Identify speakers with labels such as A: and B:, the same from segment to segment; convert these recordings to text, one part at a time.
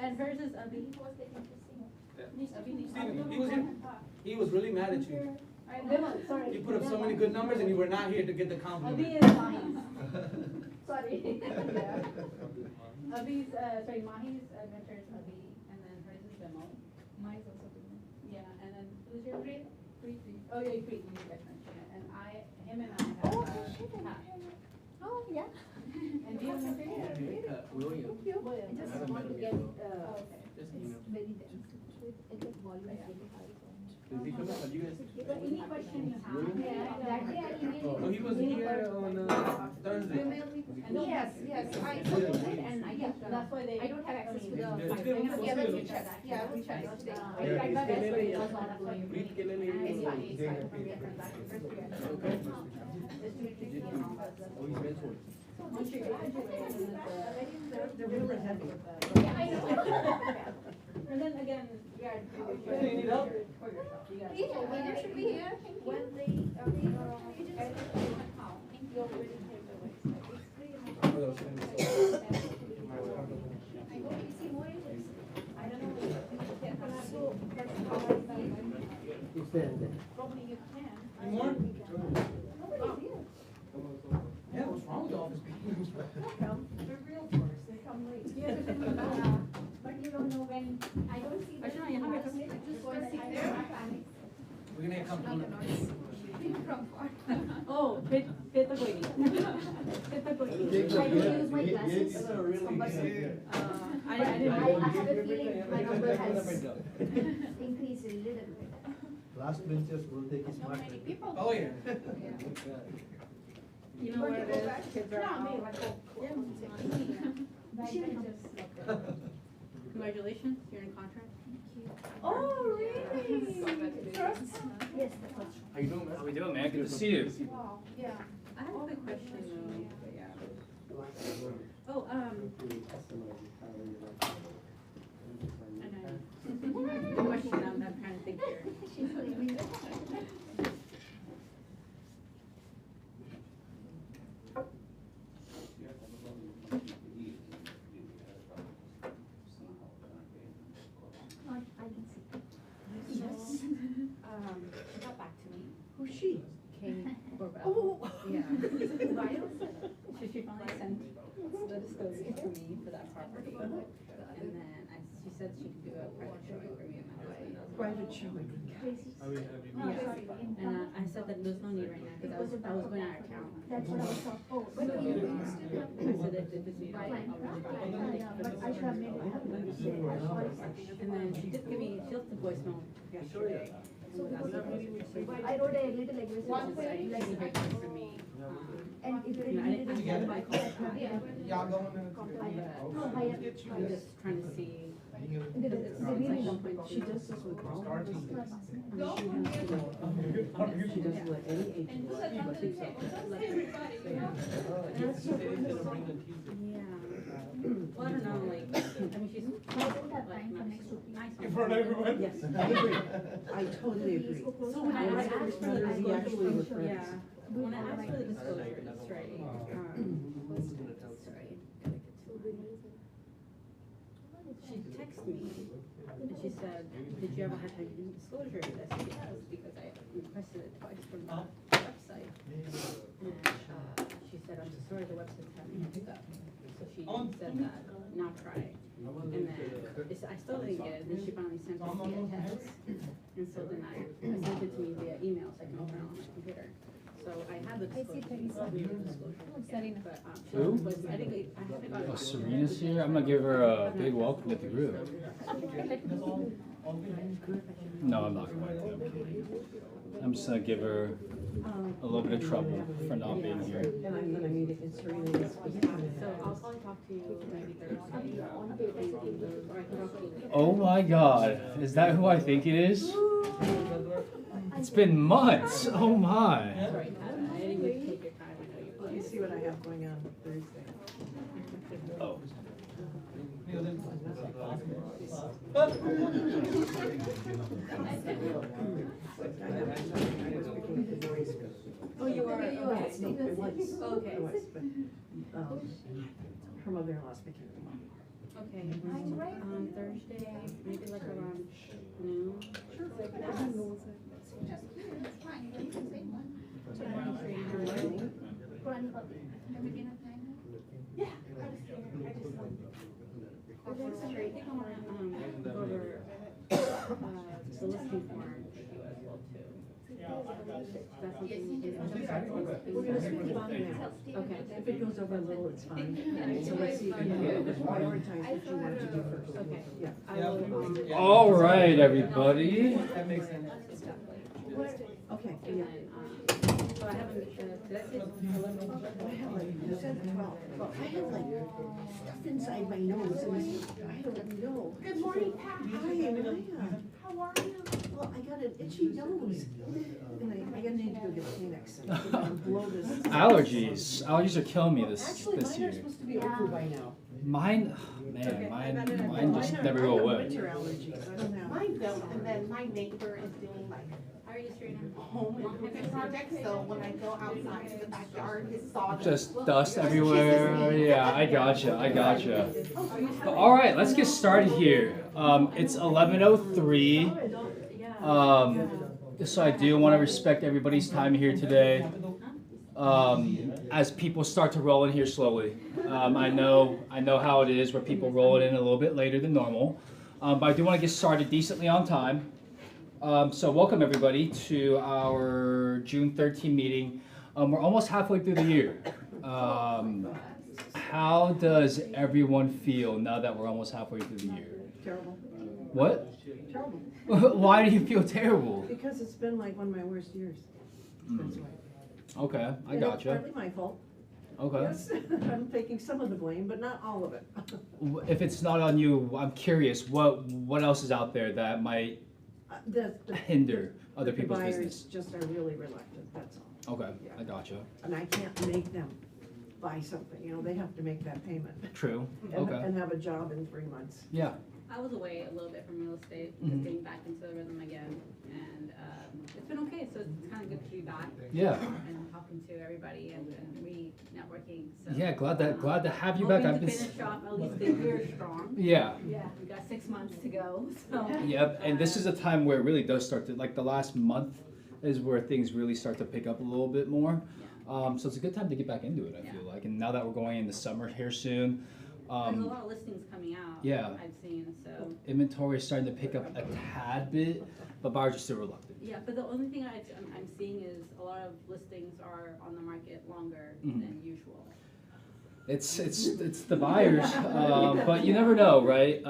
A: And hers is Abhi.
B: He was really mad at you.
A: Sorry.
B: You put up so many good numbers and you were not here to get the compliment.
A: Abhi is Mahi's. Sorry. Abhi's, Mahi's adventures Abhi, and then hers is Demo. Mine's also Demo. Yeah, and then who's your Preet? Preet. Oh yeah, Preet. You guys mentioned it. And him and I have.
C: Oh, yeah.
A: And do you remember?
D: William.
C: I just want to get,
A: Okay.
D: Just
C: it's very dense. It just volume is very high.
D: Did he come out? Have you guys?
A: So any question you have?
C: Yeah, that day I emailed.
B: Oh, he was here on Thursday.
C: Yes, I submitted it and I just,
A: That's why they.
C: I don't have access to the.
B: It's good.
C: Yeah, let me check that. Yeah, I will check it today. I got
D: Yeah,
C: it.
D: yeah.
C: It was on the phone.
D: Preet came in and
C: It's fine,
D: he
C: it's fine. From the transaction. First we got it.
D: Okay.
C: Just to make it clear.
D: Oh, he's mentored.
A: Once you graduate, the real resentment.
C: Yeah, I know.
A: And then again, you gotta do
B: So you need help?
A: for yourself. You gotta.
C: Yeah, when you should be here, when they, how? You already take the website. It's free. I hope you see more interest. I don't know if you can also personalize that. Probably you can.
B: Any more?
C: Nobody's here.
B: Yeah, what's wrong with all these people?
C: They're realtors, they come late. But you don't know when, I don't see.
A: Actually, you have it.
C: Just go and sit there.
B: We're gonna come to
C: From far.
A: Oh, fit the कोई नहीं. Fit the कोई नहीं.
C: I don't use my glasses.
D: That's a really good.
A: I
C: I
A: didn't.
C: have a feeling my number has increased a little bit.
E: Last benchers will take his
C: Not
E: smart.
C: many people.
B: Oh, yeah.
A: You know where it is. Kids are
C: No,
A: out.
C: maybe like,
A: She can just. Congratulations, you're in contract.
C: oh, really? First? Yes, the first.
D: How you doing, man?
F: How we doing, man? Good to see you.
C: Wow, yeah.
A: I have a quick question though, but yeah. Oh, and I, the question I'm trying to think here.
C: She's leaving. I can see.
A: Yes. She got back to me.
C: Who's she?
A: Came for
C: Oh.
A: Yeah.
C: Why else?
A: She finally sent the disclosure to me for that property. And then she said she could do a private showing for me and my husband.
C: Private showing. Crazy.
A: Yeah. And I said that there's no need right now because I was going out of town.
C: That's what I was thought. Oh, but
A: So,
C: you
A: I said if it's needed, I'll reach
C: yeah, but I should have made it happen when you said that.
A: And then she did give me, she left the voicemail yesterday.
C: So I wrote a little aggressive.
A: One thing, like, very good for me.
C: And if
A: You know, I
C: you
A: didn't
C: needed
A: my
C: it, yeah.
B: Y'all going in
C: No, higher.
A: I'm just trying to see.
C: The really one point,
A: She does this with all
B: Star team.
A: She does what any agent does. Yeah. Well, I don't know, like, I mean, she's
C: I don't have time for next week.
A: nice.
B: In front of everyone?
A: Yes.
G: I agree. I totally agree.
A: So when I asked for the
G: We actually were
A: disclosure,
G: friends.
A: yeah, when I asked for the disclosure, that's right. Sorry. She texted me and she said, did you ever have to do disclosure? I said, yes, because I requested it twice from the website. And she said, I'm so sorry, the website's having a hiccup. So she said that, now try. And then I still didn't get it, then she finally sent it via text. And so then I sent it to me via email so I can open it on my computer. So I have the disclosure. But,
F: Who?
A: I haven't gotten
F: Oh, Serena's here. I'm gonna give her a big welcome to the group. No, I'm not going to. I'm just gonna give her a little bit of trouble for not being here.
G: And I'm gonna meet it in Serena's.
A: So I'll probably talk to you maybe Thursday. Or I can talk to you.
F: Oh my God, is that who I think it is? It's been months. Oh my.
A: Sorry, Pat, I didn't even take your time. I know you're
G: Let me see what I have going on Thursday.
F: Oh.
A: Oh, you are?
G: Okay,
A: Okay.
G: no, it was.
A: Okay.
G: It was, but, her mother-in-law speaking to mom.
A: Okay, Thursday, maybe like around noon. Straight, go over, the listing form issue as well too. That's something we can.
G: We're gonna speak about it now.
A: Okay.
G: If it goes over a little, it's fine. So let's see, prioritize what you want to do first.
A: Okay.
G: Yeah.
A: I will,
F: All right, everybody.
B: That makes sense.
G: Okay,
A: and
G: yeah.
A: then, so I haven't, did I say 11?
G: I have like, you said 12. Well, I have like stuff inside my nose and I don't know.
C: Good morning, Pat.
G: Hi, Maria.
C: How are you?
G: Well, I got an itchy nose. And I gotta need to go get Kleenex and I'm gonna blow this.
F: Allergies. Allergies are killing me this
G: Actually,
F: this
G: mine are
F: year.
G: supposed to be over by now.
F: Mine, man, mine just never go
G: I
F: away.
G: have winter allergies. I don't have.
C: Mine don't, and then my neighbor is doing like
A: How are you, Serena?
C: home improvement projects, so when I go outside to the backyard, it's sawdust.
F: Just dust everywhere. Yeah, I gotcha. But all right, let's get started here. It's 11:03. So I do want to respect everybody's time here today. As people start to roll in here slowly. I know how it is where people roll in a little bit later than normal. But I do want to get started decently on time. So welcome everybody to our June 13 meeting. We're almost halfway through the year. How does everyone feel now that we're almost halfway through the year?
G: Terrible.
F: What?
G: Terrible.
F: Why do you feel terrible?
G: Because it's been like one of my worst years. That's why.
F: Okay, I
G: And
F: gotcha.
G: It's partly my fault.
F: Okay.
G: Yes, I'm taking some of the blame, but not all of it.
F: If it's not on you, I'm curious, what else is out there that might
G: The
F: hinder other
G: the
F: people's
G: buyers
F: business?
G: just are really reluctant, that's all.
F: Okay,
G: Yeah.
F: I gotcha.
G: And I can't make them buy something, you know, they have to make that payment.
F: True,
G: And
F: okay.
G: and have a job in 3 months.
F: Yeah,
A: I was away a little bit from real estate,
F: Mhm.
A: just getting back into the rhythm again, and it's been okay. So it's kind of good to be back
F: yeah.
A: and talking to everybody and re-networking. So
F: Yeah, glad to have you back.
A: hoping
F: I've
A: to
F: been,
A: finish off at least the year strong.
F: yeah.
A: Yeah, we got 6 months to go. So
F: Yep, and this is a time where it really does start to, like the last month is where things really start to pick up a little bit more. So it's a good time to get back into it, I feel like. And now that we're going into summer here soon,
A: there's a lot of listings coming out.
F: yeah.
A: I've seen. So
F: inventory is starting to pick up a tad bit, but buyers are still reluctant.
A: yeah, but the only thing I'm seeing is a lot of listings are on the market longer
F: Mhm.
A: than usual.
F: It's the buyers, but you never know, right?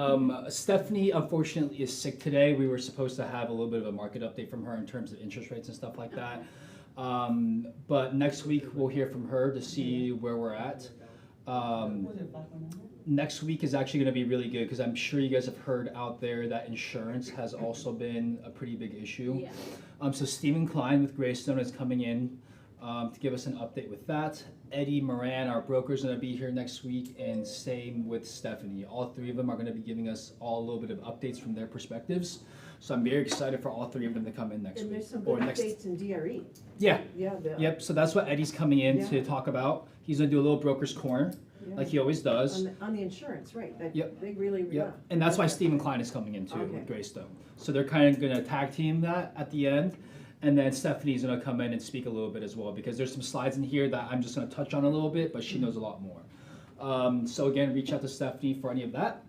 F: Stephanie unfortunately is sick today. We were supposed to have a little bit of a market update from her in terms of interest rates and stuff like that. But next week we'll hear from her to see where we're at. Next week is actually going to be really good because I'm sure you guys have heard out there that insurance has also been a pretty big issue.
A: Yeah.
F: So Stephen Klein with Greystone is coming in to give us an update with that. Eddie Moran, our broker, is going to be here next week, and same with Stephanie. All three of them are going to be giving us all a little bit of updates from their perspectives. So I'm very excited for all three of them to come in next
G: And
F: week.
G: there's some
F: Or
G: good
F: next.
G: updates in DRE.
F: Yeah.
G: Yeah,
F: Yep. So that's what Eddie's coming in to
G: Yeah.
F: talk about. He's going to do a little broker's corner,
G: yeah.
F: like he always does.
G: On the insurance, right, that,
F: Yep.
G: they really, yeah.
F: Yep. And that's why Stephen Klein is coming in too
G: Okay.
F: with Greystone. So they're kind of going to tag team that at the end. And then Stephanie's going to come in and speak a little bit as well, because there's some slides in here that I'm just going to touch on a little bit, but she knows a lot more. So again, reach out to Stephanie for any of that.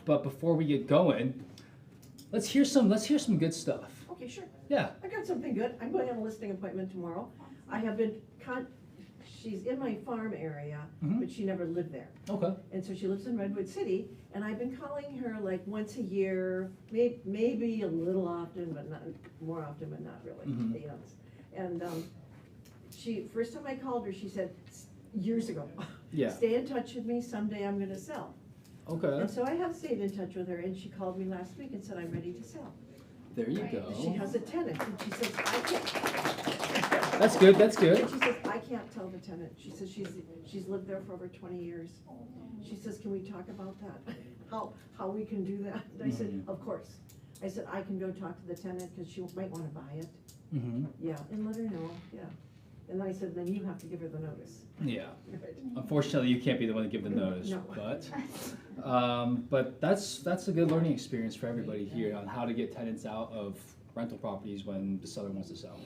F: But before we get going, let's hear some good stuff.
G: Okay, sure.
F: Yeah.
G: I got something good. I'm going on a listing appointment tomorrow. I have been, she's in my farm area,
F: Mhm.
G: but she never lived there.
F: Okay.
G: And so she lives in Redwood City, and I've been calling her like once a year, maybe a little often, but not, more often, but not really.
F: Mhm.
G: You know. And first time I called her, she said, years ago,
F: Yeah.
G: stay in touch with me, someday I'm gonna sell.
F: Okay.
G: And so I have stayed in touch with her, and she called me last week and said, I'm ready to sell.
F: There you go.
G: She has a tenant, and she says, I can't.
F: That's good. That's good.
G: And she says, I can't tell the tenant. She says she's lived there for over 20 years. She says, can we talk about that? How we can do that? And I said,
F: Mhm.
G: of course. I said, I can go talk to the tenant because she might want to buy it.
F: Mm-hmm.
G: Yeah, and let her know, yeah. And I said, then you have to give her the notice.
F: Yeah. Unfortunately, you can't be the one to give the notice,
G: No.
F: but that's a good learning experience for everybody here on how to get tenants out of rental properties when the seller wants to sell.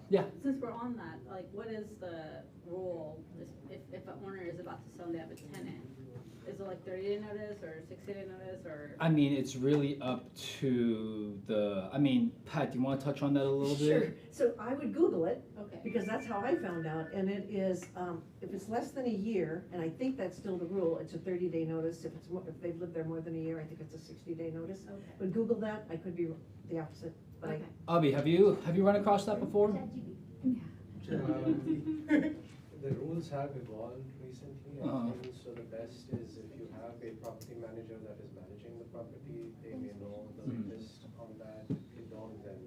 F: Yeah.
A: Since we're on that, like, what is the rule if an owner is about to sell and they have a tenant? Is it like 30-day notice or 60-day notice or?
F: I mean, it's really up to Pat, do you want to touch on that a little
G: Sure,
F: bit?
G: so I would Google it,
A: Okay.
G: because that's how I found out, and it is, if it's less than a year, and I think that's still the rule, it's a 30-day notice. If it's more, if they've lived there more than a year, I think it's a 60-day notice.
A: Okay.
G: But Google that, I could be the opposite, but
A: Okay.
F: Abby, have you run across that before?
H: The rules have evolved recently,
F: Uh-huh.
H: I think, so the best is if you have a property manager that is managing the property, they may know the
F: Mhm.
H: latest on that. If you don't, then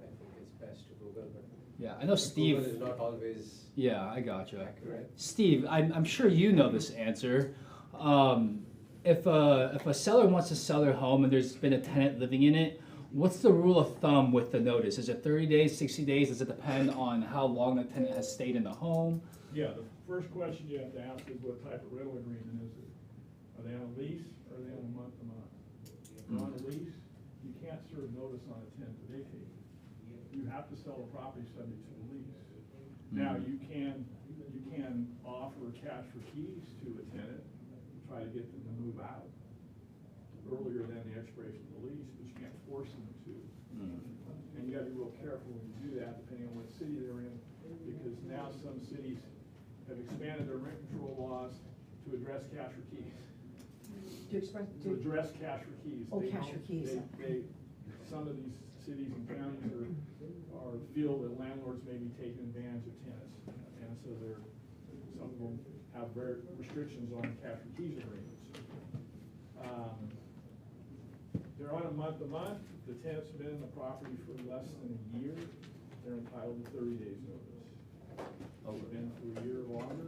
H: I think it's best to Google, but
F: Yeah, I know Steve.
H: Google is not always
F: Yeah, I gotcha.
H: accurate.
F: Steve, I'm sure you know this answer. If a seller wants to sell their home and there's been a tenant living in it, what's the rule of thumb with the notice? Is it 30 days, 60 days? Does it depend on how long the tenant has stayed in the home?
I: Yeah, the first question you have to ask is what type of rental agreement is it? Are they on a lease or are they on a month-to-month? If they're on a lease, you can't serve notice on a tenant to vacate. You have to sell the property subject to the lease. Now, you can offer cash for keys to a tenant, try to get them to move out earlier than the expiration of the lease, but you can't force them to. And you gotta be real careful when you do that, depending on what city they're in, because now some cities have expanded their rent control laws to address cash for keys. To address cash for keys.
G: Oh,
I: They
G: cash
I: don't-
G: for keys.
I: Some of these cities and counties feel that landlords may be taking advantage of tenants. And so some of them have very restrictions on cash for keys agreements. They're on a month-to-month, the tenant's been in the property for less than a year, they're entitled to 30 days notice. Oh, been for a year or longer,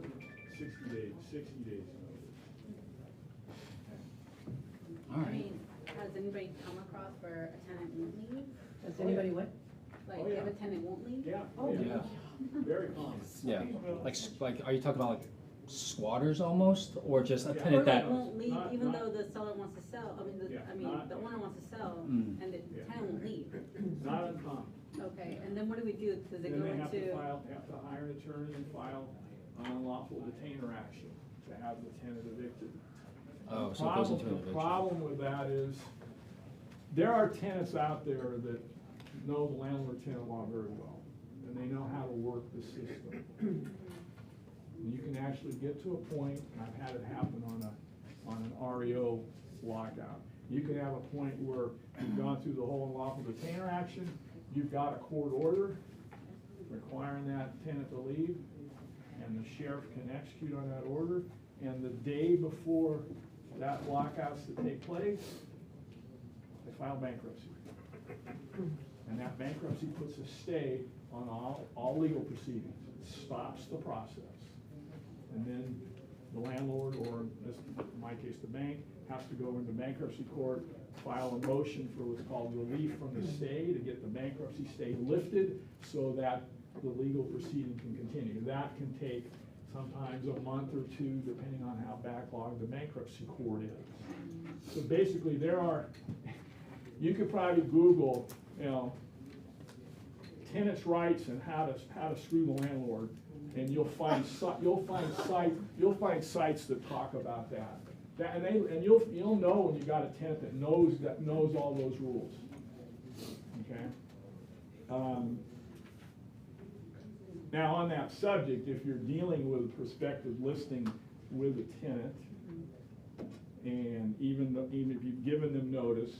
I: 60 days notice.
F: All
A: I
F: right.
A: mean, has anybody come across where a tenant won't leave?
G: Does anybody what?
A: Like,
I: Oh, yeah.
A: if a tenant won't leave?
I: Yeah,
G: Oh,
F: Yeah.
I: very common.
F: Yeah. Like, are you talking about like squatters almost, or just a
I: Yeah.
A: Or
F: tenant
A: like
F: that?
A: won't leave
I: Not-
A: even
I: not-
A: though the seller wants to sell,
I: Yeah,
A: the
I: not-
A: owner wants to sell,
F: Mm.
A: and the
I: Yeah.
A: tenant won't leave.
I: Not uncommon.
A: Okay, and then what do we do? Does it
I: Then
A: go
I: they have to
A: into?
I: have to hire an attorney and file an unlawful detainer action to have the tenant evicted.
F: Oh, so it goes into an
I: The
F: eviction.
I: problem with that is, there are tenants out there that know the landlord-tenant law very well, and they know how to work the system. And you can actually get to a point, and I've had it happen on an REO lockout. You can have a point where you've gone through the whole unlawful detainer action, you've got a court order requiring that tenant to leave, and the sheriff can execute on that order, and the day before that lockout's to take place, they file bankruptcy. And that bankruptcy puts a stay on all legal proceedings. It stops the process. And then the landlord, or in my case, the bank, has to go into bankruptcy court, file a motion for what's called relief from the stay to get the bankruptcy stay lifted so that the legal proceeding can continue. That can take sometimes a month or two, depending on how backlogged the bankruptcy court is. So basically, you could probably Google, tenants' rights and how to screw the landlord, and you'll find sites that talk about that. And you'll know when you got a tenant that knows all those rules. Okay. Now, on that subject, if you're dealing with a prospective listing with a tenant, and even if you've given them notice,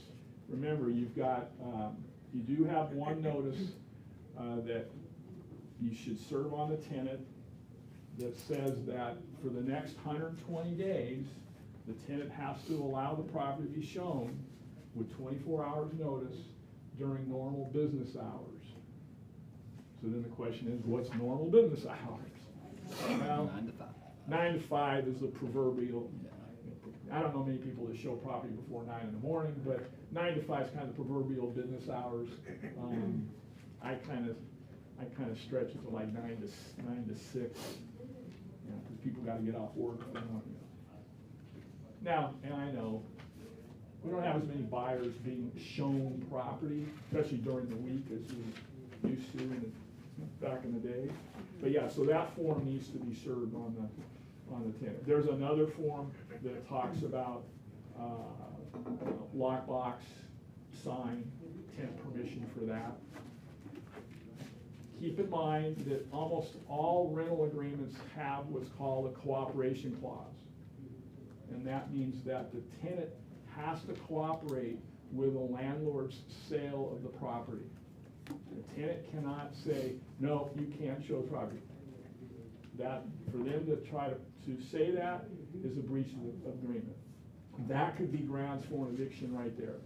I: remember you've got you do have one notice that you should serve on the tenant that says that for the next 120 days, the tenant has to allow the property to be shown with 24 hours notice during normal business hours. So then the question is, what's normal business hours? Well,
F: 9 to 5.
I: 9 to 5 is the proverbial. I don't know many people that show property before 9 in the morning, but 9 to 5 is kind of the proverbial business hours. I kind of stretch it to like 9 to 6, you know, because people got to get off work. They want, you know. Now, and I know, we don't have as many buyers being shown property, especially during the week as we used to back in the day. But yeah, so that form needs to be served on the tenant. There's another form that talks about lockbox, sign, tenant permission for that. Keep in mind that almost all rental agreements have what's called a cooperation clause. And that means that the tenant has to cooperate with the landlord's sale of the property. The tenant cannot say, no, you can't show the property. That, for them to try to say that is a breach of the agreement. That could be grounds for an eviction right there.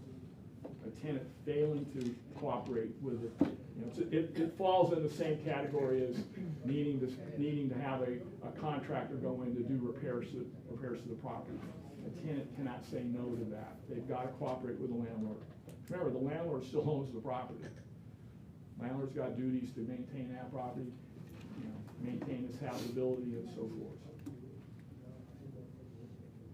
I: A tenant failing to cooperate with it. You know, it falls in the same category as needing to have a contractor go in to do repairs to the property. A tenant cannot say no to that. They've got to cooperate with the landlord. Remember, the landlord still owns the property. Landlord's got duties to maintain that property, you know, maintain its habitability and so forth.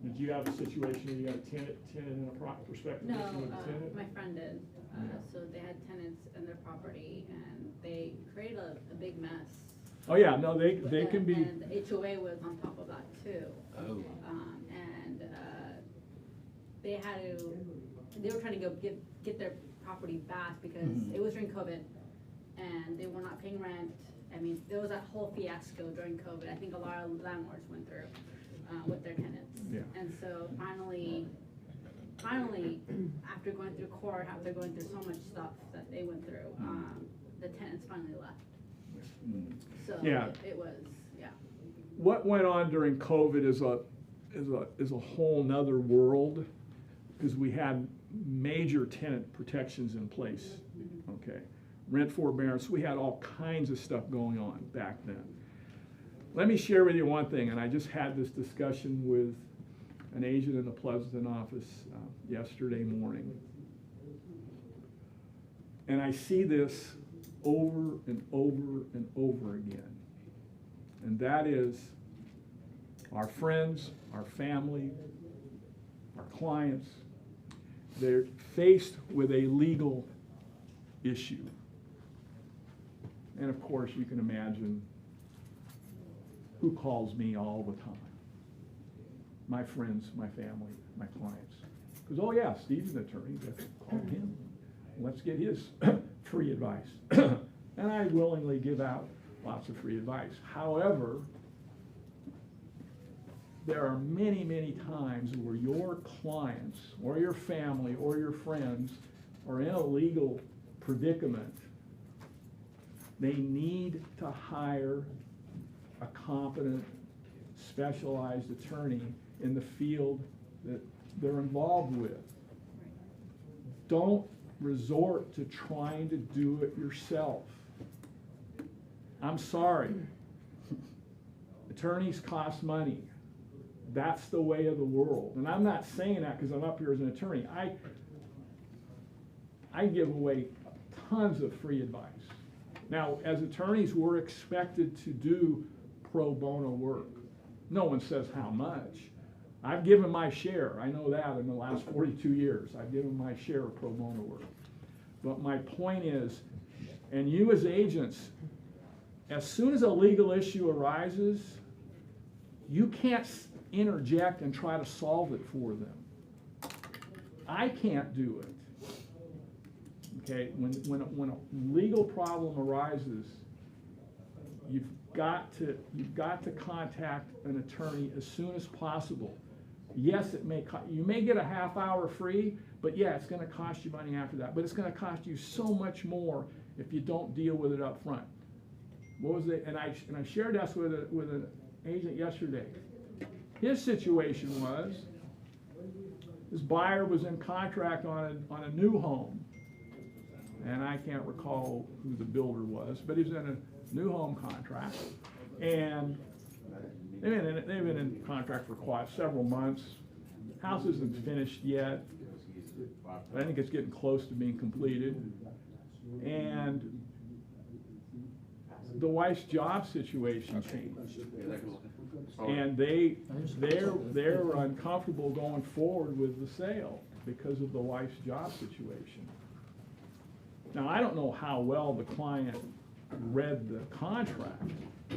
I: Did you have a situation where you got a tenant in a prospective
A: No,
I: issue with a tenant?
A: my friend did.
I: Yeah.
A: So they had tenants in their property and they created a big mess.
I: Oh, yeah, no, they can be,
A: And the HOA was on top of that too.
F: Oh.
A: And they were trying to go get their property back because it was during COVID and they were not paying rent. I mean, there was that whole fiasco during COVID. I think a lot of landlords went through with their tenants.
I: Yeah.
A: And so finally, after going through court, after going through so much stuff that they went through, the tenants finally left. So
I: Yeah.
A: it was, yeah.
I: what went on during COVID is a whole nother world, because we had major tenant protections in place, okay? Rent forbearance, we had all kinds of stuff going on back then. Let me share with you one thing, and I just had this discussion with an agent in the Pleasanton office yesterday morning. And I see this over and over and over again. And that is our friends, our family, our clients, they're faced with a legal issue. And of course, you can imagine who calls me all the time. My friends, my family, my clients. Because, oh yeah, Steve's an attorney, let's call him. Let's get his free advice. And I willingly give out lots of free advice. However, there are many, many times where your clients or your family or your friends are in a legal predicament. They need to hire a competent, specialized attorney in the field that they're involved with. Don't resort to trying to do it yourself. I'm sorry. Attorneys cost money. That's the way of the world. And I'm not saying that because I'm up here as an attorney. I give away tons of free advice. Now, as attorneys, we're expected to do pro bono work. No one says how much. I've given my share. I know that in the last 42 years. I've given my share of pro bono work. But my point is, and you as agents, as soon as a legal issue arises, you can't interject and try to solve it for them. I can't do it. Okay, when a legal problem arises, you've got to contact an attorney as soon as possible. Yes, you may get a half hour free, but yeah, it's going to cost you money after that. But it's going to cost you so much more if you don't deal with it up front. What was it? And I shared this with an agent yesterday. His situation was his buyer was in contract on a new home, and I can't recall who the builder was, but he was in a new home contract, and they've been in contract for several months. House isn't finished yet, but I think it's getting close to being completed. And the wife's job situation changed.
D: Yeah, that could-
I: And they're uncomfortable going forward with the sale because of the wife's job situation. Now, I don't know how well the client read the contract. I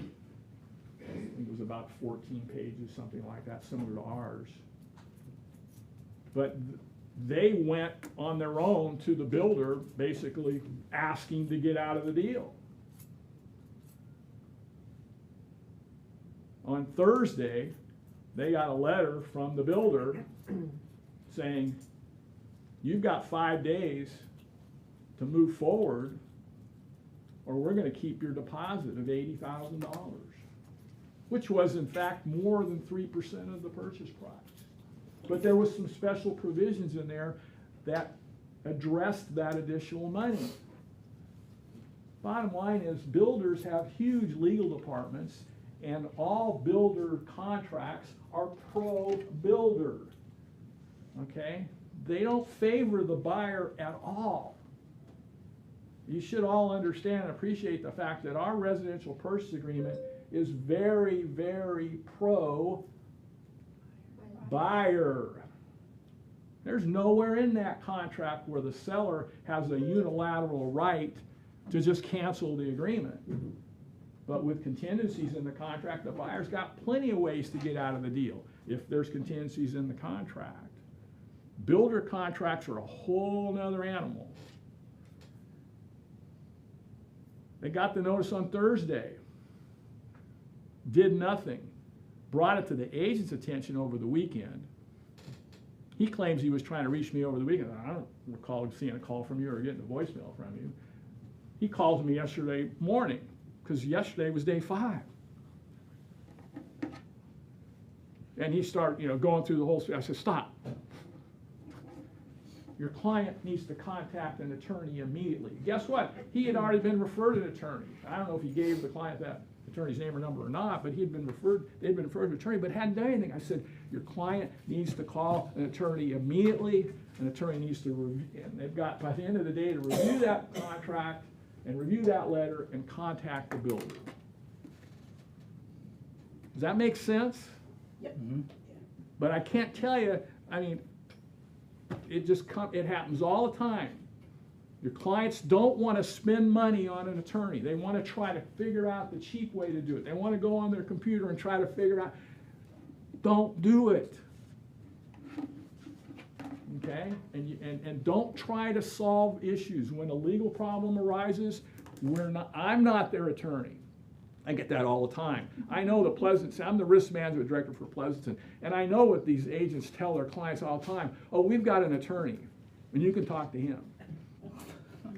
I: think it was about 14 pages, something like that, similar to ours. But they went on their own to the builder, basically asking to get out of the deal. On Thursday, they got a letter from the builder saying, you've got 5 days to move forward, or we're gonna keep your deposit of $80,000, which was in fact more than 3% of the purchase price. But there was some special provisions in there that addressed that additional money. Bottom line is, builders have huge legal departments, and all builder contracts are pro-builder, okay? They don't favor the buyer at all. You should all understand and appreciate the fact that our residential purchase agreement is very, very pro-buyer. There's nowhere in that contract where the seller has a unilateral right to just cancel the agreement. But with contingencies in the contract, the buyer's got plenty of ways to get out of the deal if there's contingencies in the contract. Builder contracts are a whole nother animal. They got the notice on Thursday, did nothing, brought it to the agent's attention over the weekend. He claims he was trying to reach me over the weekend. I don't recall seeing a call from you or getting a voicemail from you. He called me yesterday morning, because yesterday was day 5. And he started, going through the whole, I said, stop. Your client needs to contact an attorney immediately. Guess what? He had already been referred to an attorney. I don't know if he gave the client that attorney's name or number or not, but they'd been referred to an attorney, but hadn't done anything. I said, your client needs to call an attorney immediately. An attorney needs to review, and they've got, by the end of the day, to review that contract and review that letter and contact the builder. Does that make sense?
G: Yep.
I: But I can't tell you, it happens all the time. Your clients don't want to spend money on an attorney. They want to try to figure out the cheap way to do it. They want to go on their computer and try to figure out. Don't do it. Okay? And don't try to solve issues. When a legal problem arises, I'm not their attorney. I get that all the time. I know I'm the risk management director for Pleasanton, and I know what these agents tell their clients all the time. Oh, we've got an attorney, and you can talk to him.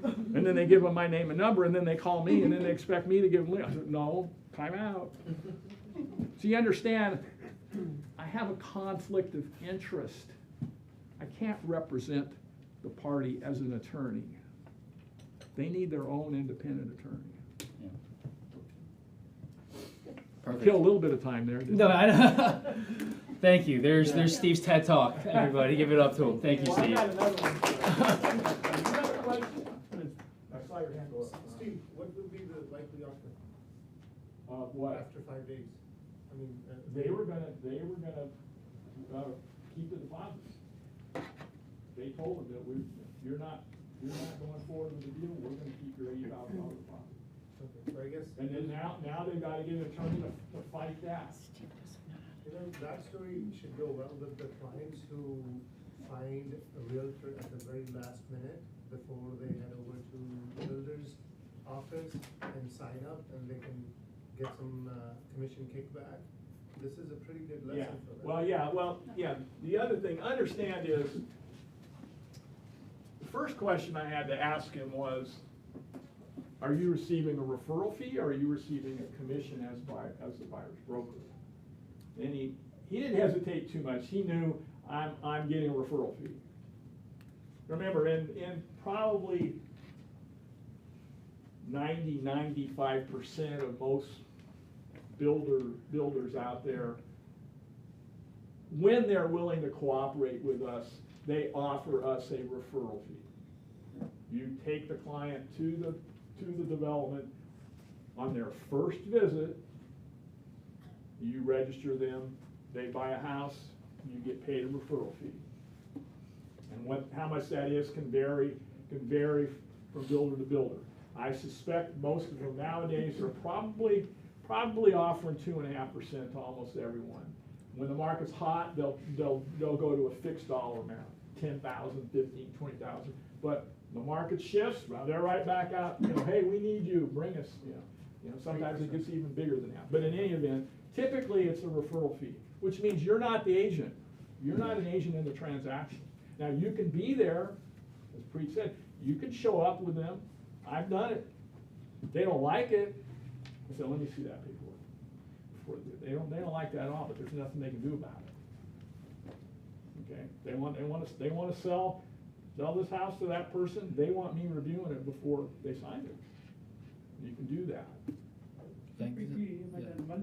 I: And then they give them my name and number, and then they call me, and then they expect me to give them. I said, no, time out. So you understand, I have a conflict of interest. I can't represent the party as an attorney. They need their own independent attorney.
F: Perfect.
I: Kill a little bit of time there. didn't
F: No,
I: I?
F: I know. Thank you. There's Steve's TED Talk. Everybody, give it up to him. Thank you,
I: Well, I
F: Steve.
I: got another one. Another question? I saw your hand go up.
H: Steve, what would be the likely outcome
I: What?
H: after 5 days?
I: They were gonna keep the deposits. They told them that you're not going forward with the deal, we're gonna keep your $80,000 deposit.
H: Okay, so I guess.
I: And then now they've gotta get an attorney to fight that.
H: That story should go well with the clients who find a realtor at the very last minute before they head over to the builder's office and sign up, and they can get some commission kickback. This is a pretty good
I: Yeah,
H: lesson for them.
I: the other thing, understand is, the first question I had to ask him was, are you receiving a referral fee, or are you receiving a commission as the buyer's broker? And he didn't hesitate too much. He knew I'm getting a referral fee. Remember, in probably 95% of most builders out there, when they're willing to cooperate with us, they offer us a referral fee. You take the client to the development, On their first visit, you register them, they buy a house, you get paid a referral fee. And how much that is can vary from builder to builder. I suspect most of them nowadays are probably offering 2.5% to almost everyone. When the market's hot, they'll go to a fixed dollar amount, 10,000, 15, 20,000. But the market shifts, well, they're right back out, hey, we need you, bring us, sometimes it gets even bigger than that. But in any event, typically it's a referral fee, which means you're not the agent. You're not an agent in the transaction. Now, you can be there, as Preet said, you can show up with them. I've done it. If they don't like it, I said, let me see that paperwork. They don't like that at all, but there's nothing they can do about it. Okay? They want to sell this house to that person. They want me reviewing it before they sign it. You can do that.
F: Thank you.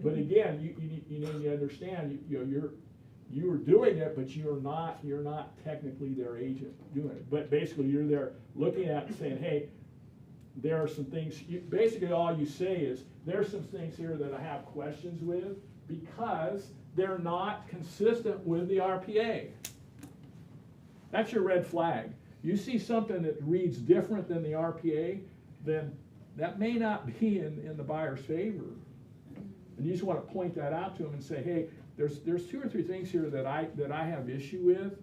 I: But again, you need to understand, you are doing it, but you're not technically their agent doing it. But basically, you're there looking at it and saying, hey, there are some things, basically all you say is, there's some things here that I have questions with because they're not consistent with the RPA. That's your red flag. You see something that reads different than the RPA, then that may not be in the buyer's favor. And you just want to point that out to them and say, hey, there's 2 or 3 things here that I have issue with,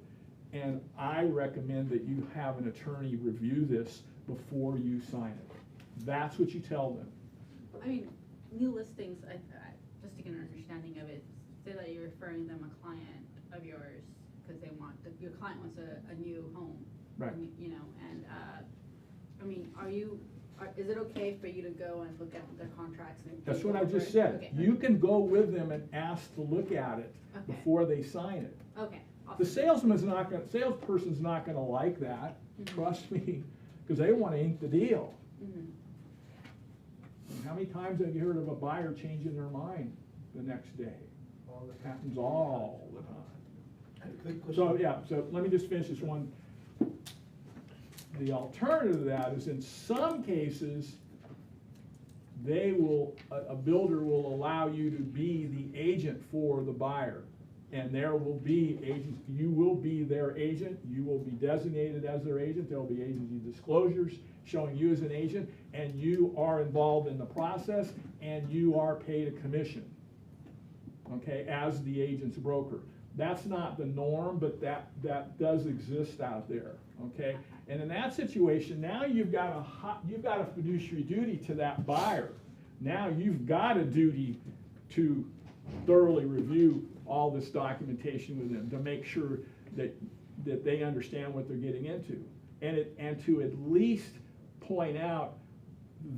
I: and I recommend that you have an attorney review this before you sign it. That's what you tell them.
A: I mean, new listings, just to get an understanding of it, say that you're referring them a client of yours, because your client wants a new home.
I: Right.
A: And, I mean, is it okay for you to go and look at their contracts? And
I: That's what I
A: over
I: just
A: it?
I: said.
A: Okay.
I: You can go with them and ask to look at it
A: Okay.
I: before they sign it.
A: Okay.
I: The
A: Awesome.
I: salesperson's not gonna like that,
A: Mhm.
I: trust me, because they wanna ink the deal.
A: Mhm.
I: And how many times have you heard of a buyer changing their mind the next day?
H: All the
I: It happens all the time.
E: Quick question.
I: So, yeah, so let me just finish this one. The alternative to that is in some cases, a builder will allow you to be the agent for the buyer. And there will be agents, you will be their agent, you will be designated as their agent, there will be agency disclosures showing you as an agent, and you are involved in the process, and you are paid a commission, okay, as the agent's broker. That's not the norm, but that does exist out there, okay? And in that situation, now you've got a fiduciary duty to that buyer. Now you've got a duty to thoroughly review all this documentation with them to make sure that they understand what they're getting into. And to at least point out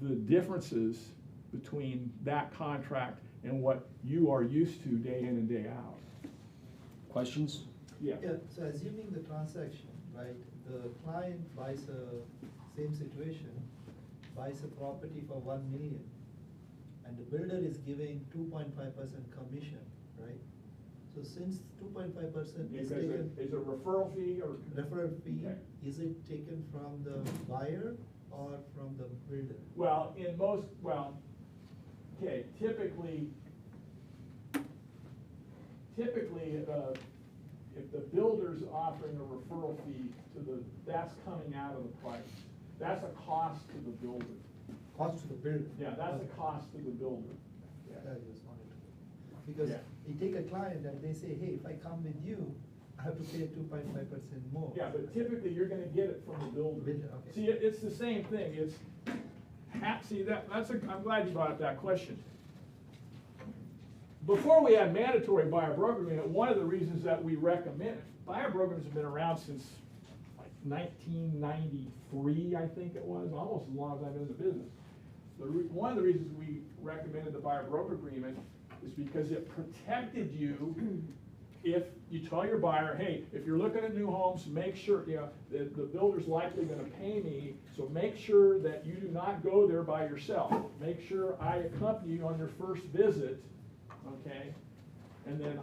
I: the differences between that contract and what you are used to day in and day out.
F: Questions?
I: Yeah.
E: Yeah, so assuming the transaction, right, the client buys same situation, buys a property for 1 million, and the builder is giving 2.5% commission, right? So since 2.5% is taken,
I: Is a referral fee or?
E: referral fee,
I: Okay.
E: is it taken from the buyer or from the builder?
I: Well, okay, typically, if the builder's offering a referral fee that's coming out of the price. That's a cost to the builder.
E: Cost to the builder?
I: Yeah, that's a
E: Okay.
I: cost to the builder. Yeah.
E: I just wanted to, because
I: Yeah.
E: you take a client and they say, hey, if I come with you, I have to pay 2.5% more.
I: Yeah, but typically you're gonna get it from the builder.
E: Builder, okay.
I: See, it's the same thing, I'm glad you brought up that question. Before we had mandatory buyer broker agreement, one of the reasons that we recommend, buyer brokers have been around since like 1993, I think it was, almost as long as I've been in the business. One of the reasons we recommended the buyer broker agreement is because it protected you if you tell your buyer, hey, if you're looking at new homes, make sure, the builder's likely gonna pay me, so make sure that you do not go there by yourself. Make sure I accompany you on your first visit, okay? And then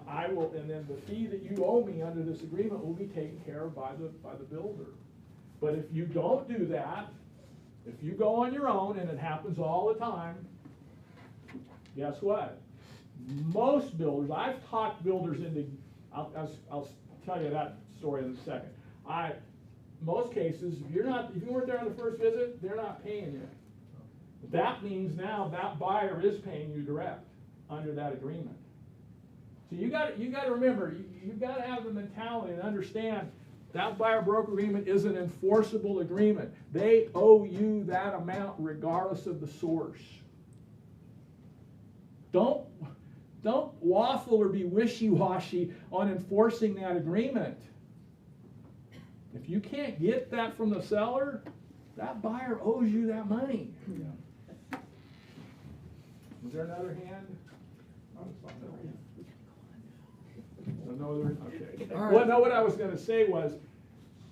I: the fee that you owe me under this agreement will be taken care of by the builder. But if you don't do that, if you go on your own, and it happens all the time, guess what? Most builders, I've talked builders into, I'll tell you that story in a second. Most cases, if you weren't there on the first visit, they're not paying you. That means now that buyer is paying you direct under that agreement. So you got to remember, you got to have the mentality and understand that buyer broker agreement is an enforceable agreement. They owe you that amount regardless of the source. Don't waffle or be wishy-washy on enforcing that agreement. If you can't get that from the seller, that buyer owes you that money. Was there another hand? Oh, it's not another hand. Another, okay.
E: All right.
I: Well, no, what I was gonna say was,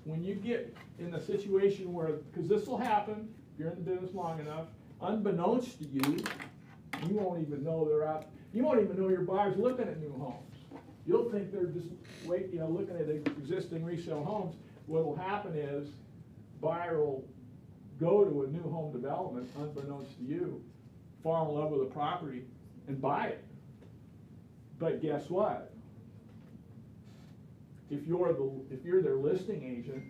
I: when you get in a situation where, because this will happen, if you're in the business long enough, unbeknownst to you, you won't even know they're out, you won't even know your buyer's looking at new homes. You'll think they're just looking at existing resale homes. What will happen is, buyer will go to a new home development, unbeknownst to you, fall in love with a property and buy it. But guess what? If you're their listing agent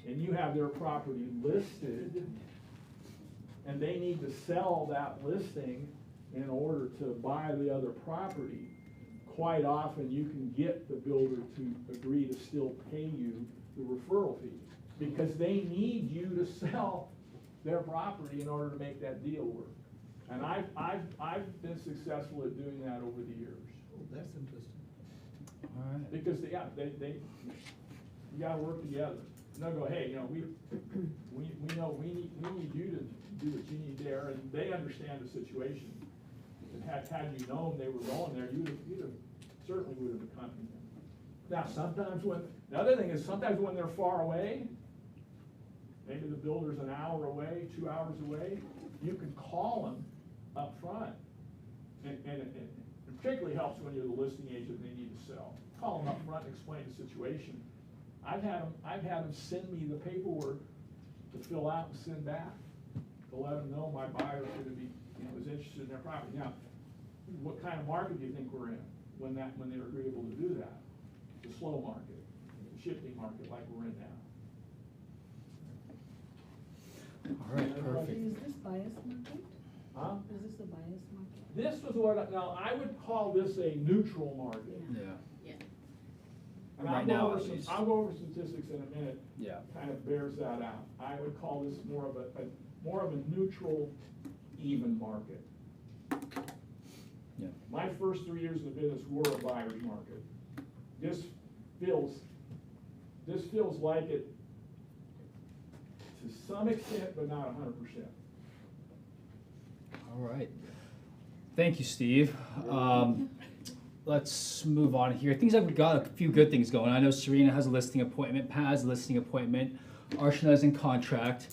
I: and you have their property listed and they need to sell that listing in order to buy the other property, quite often you can get the builder to agree to still pay you the referral fee because they need you to sell their property in order to make that deal work. And I've been successful at doing that over the years.
E: Oh, that's interesting.
F: All right.
I: Because you gotta work together. And they'll go, hey, we know we need you to do what you need there, and they understand the situation. And had you known they were going there, you'd have certainly would have accompanied them. Now, the other thing is sometimes when they're far away, maybe the builder's an hour away, 2 hours away, you can call them up front. And it particularly helps when you're the listing agent and they need to sell. Call them up front and explain the situation. I've had them send me the paperwork to fill out and send back to let them know my buyer's going to be, is interested in their property. Now, what kind of market do you think we're in when they're agreeable to do that? The slow market, the shifting market like we're in now.
F: All right, perfect.
J: Is this bias market?
I: Huh?
J: Is this a bias market?
I: This was now I would call this a neutral market.
F: Yeah.
I: And
F: Right now, at least.
I: I'll go over statistics in a minute.
F: Yeah.
I: Kind of bears that out. I would call this more of a neutral, even market.
F: Yeah.
I: My first 3 years in the business were a buyer's market. This feels like it to some extent, but not 100%.
F: All right. Thank you, Steve. Let's move on here. Things have got a few good things going. I know Serena has a listing appointment. Pat has a listing appointment. Arshana is in contract.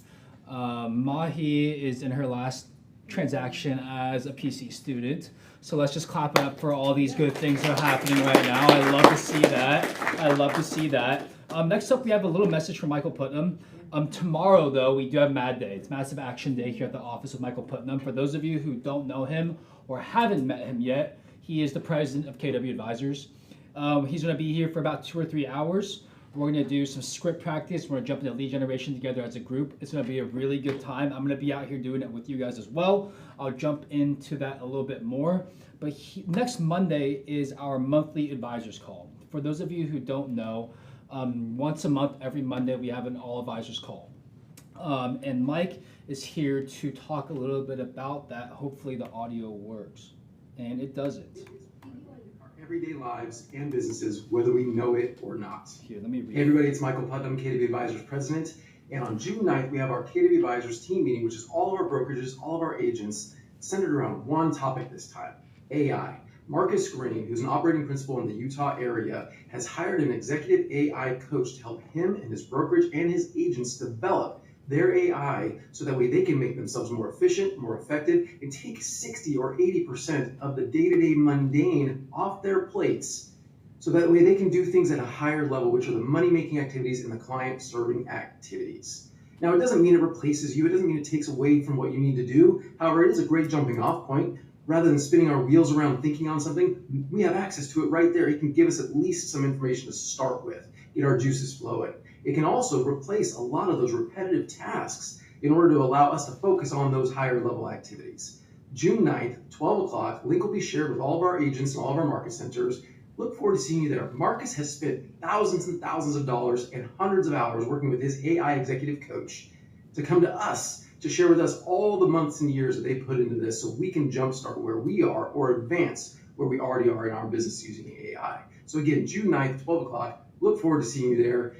F: Mahi is in her last transaction as a PC student. So let's just clap it up for all these good things that are happening right now. I love to see that. Next up, we have a little message from Michael Putnam. Tomorrow, though, we do have Mad Day. It's Massive Action Day here at the office of Michael Putnam. For those of you who don't know him or haven't met him yet, he is the president of KW Advisors. He's going to be here for about 2 or 3 hours. We're going to do some script practice. We're going to jump into lead generation together as a group. It's going to be a really good time. I'm going to be out here doing it with you guys as well. I'll jump into that a little bit more. But next Monday is our monthly advisors call. For those of you who don't know, once a month, every Monday, we have an all advisors call. And Mike is here to talk a little bit about that. Hopefully the audio works. And it doesn't.
K: Our everyday lives and businesses, whether we know it or not.
F: Here, let me read.
K: Hey everybody, it's Michael Putnam, KW Advisors President. And on June 9th, we have our KW Advisors team meeting, which is all of our brokerages, all of our agents, centered around one topic this time, AI. Marcus Green, who's an operating principal in the Utah area, has hired an executive AI coach to help him and his brokerage and his agents develop their AI so that way they can make themselves more efficient, more effective, and take 60 or 80% of the day-to-day mundane off their plates so that way they can do things at a higher level, which are the money-making activities and the client-serving activities. Now, it doesn't mean it replaces you. It doesn't mean it takes away from what you need to do. However, it is a great jumping off point. Rather than spinning our wheels around thinking on something, we have access to it right there. It can give us at least some information to start with, get our juices flowing. It can also replace a lot of those repetitive tasks in order to allow us to focus on those higher level activities. June 9th, 12 o'clock, link will be shared with all of our agents and all of our market centers. Look forward to seeing you there. Marcus has spent thousands and thousands of dollars and hundreds of hours working with his AI executive coach to come to us to share with us all the months and years that they put into this so we can jumpstart where we are or advance where we already are in our business using AI. So again, June 9th, 12 o'clock, look forward to seeing you there.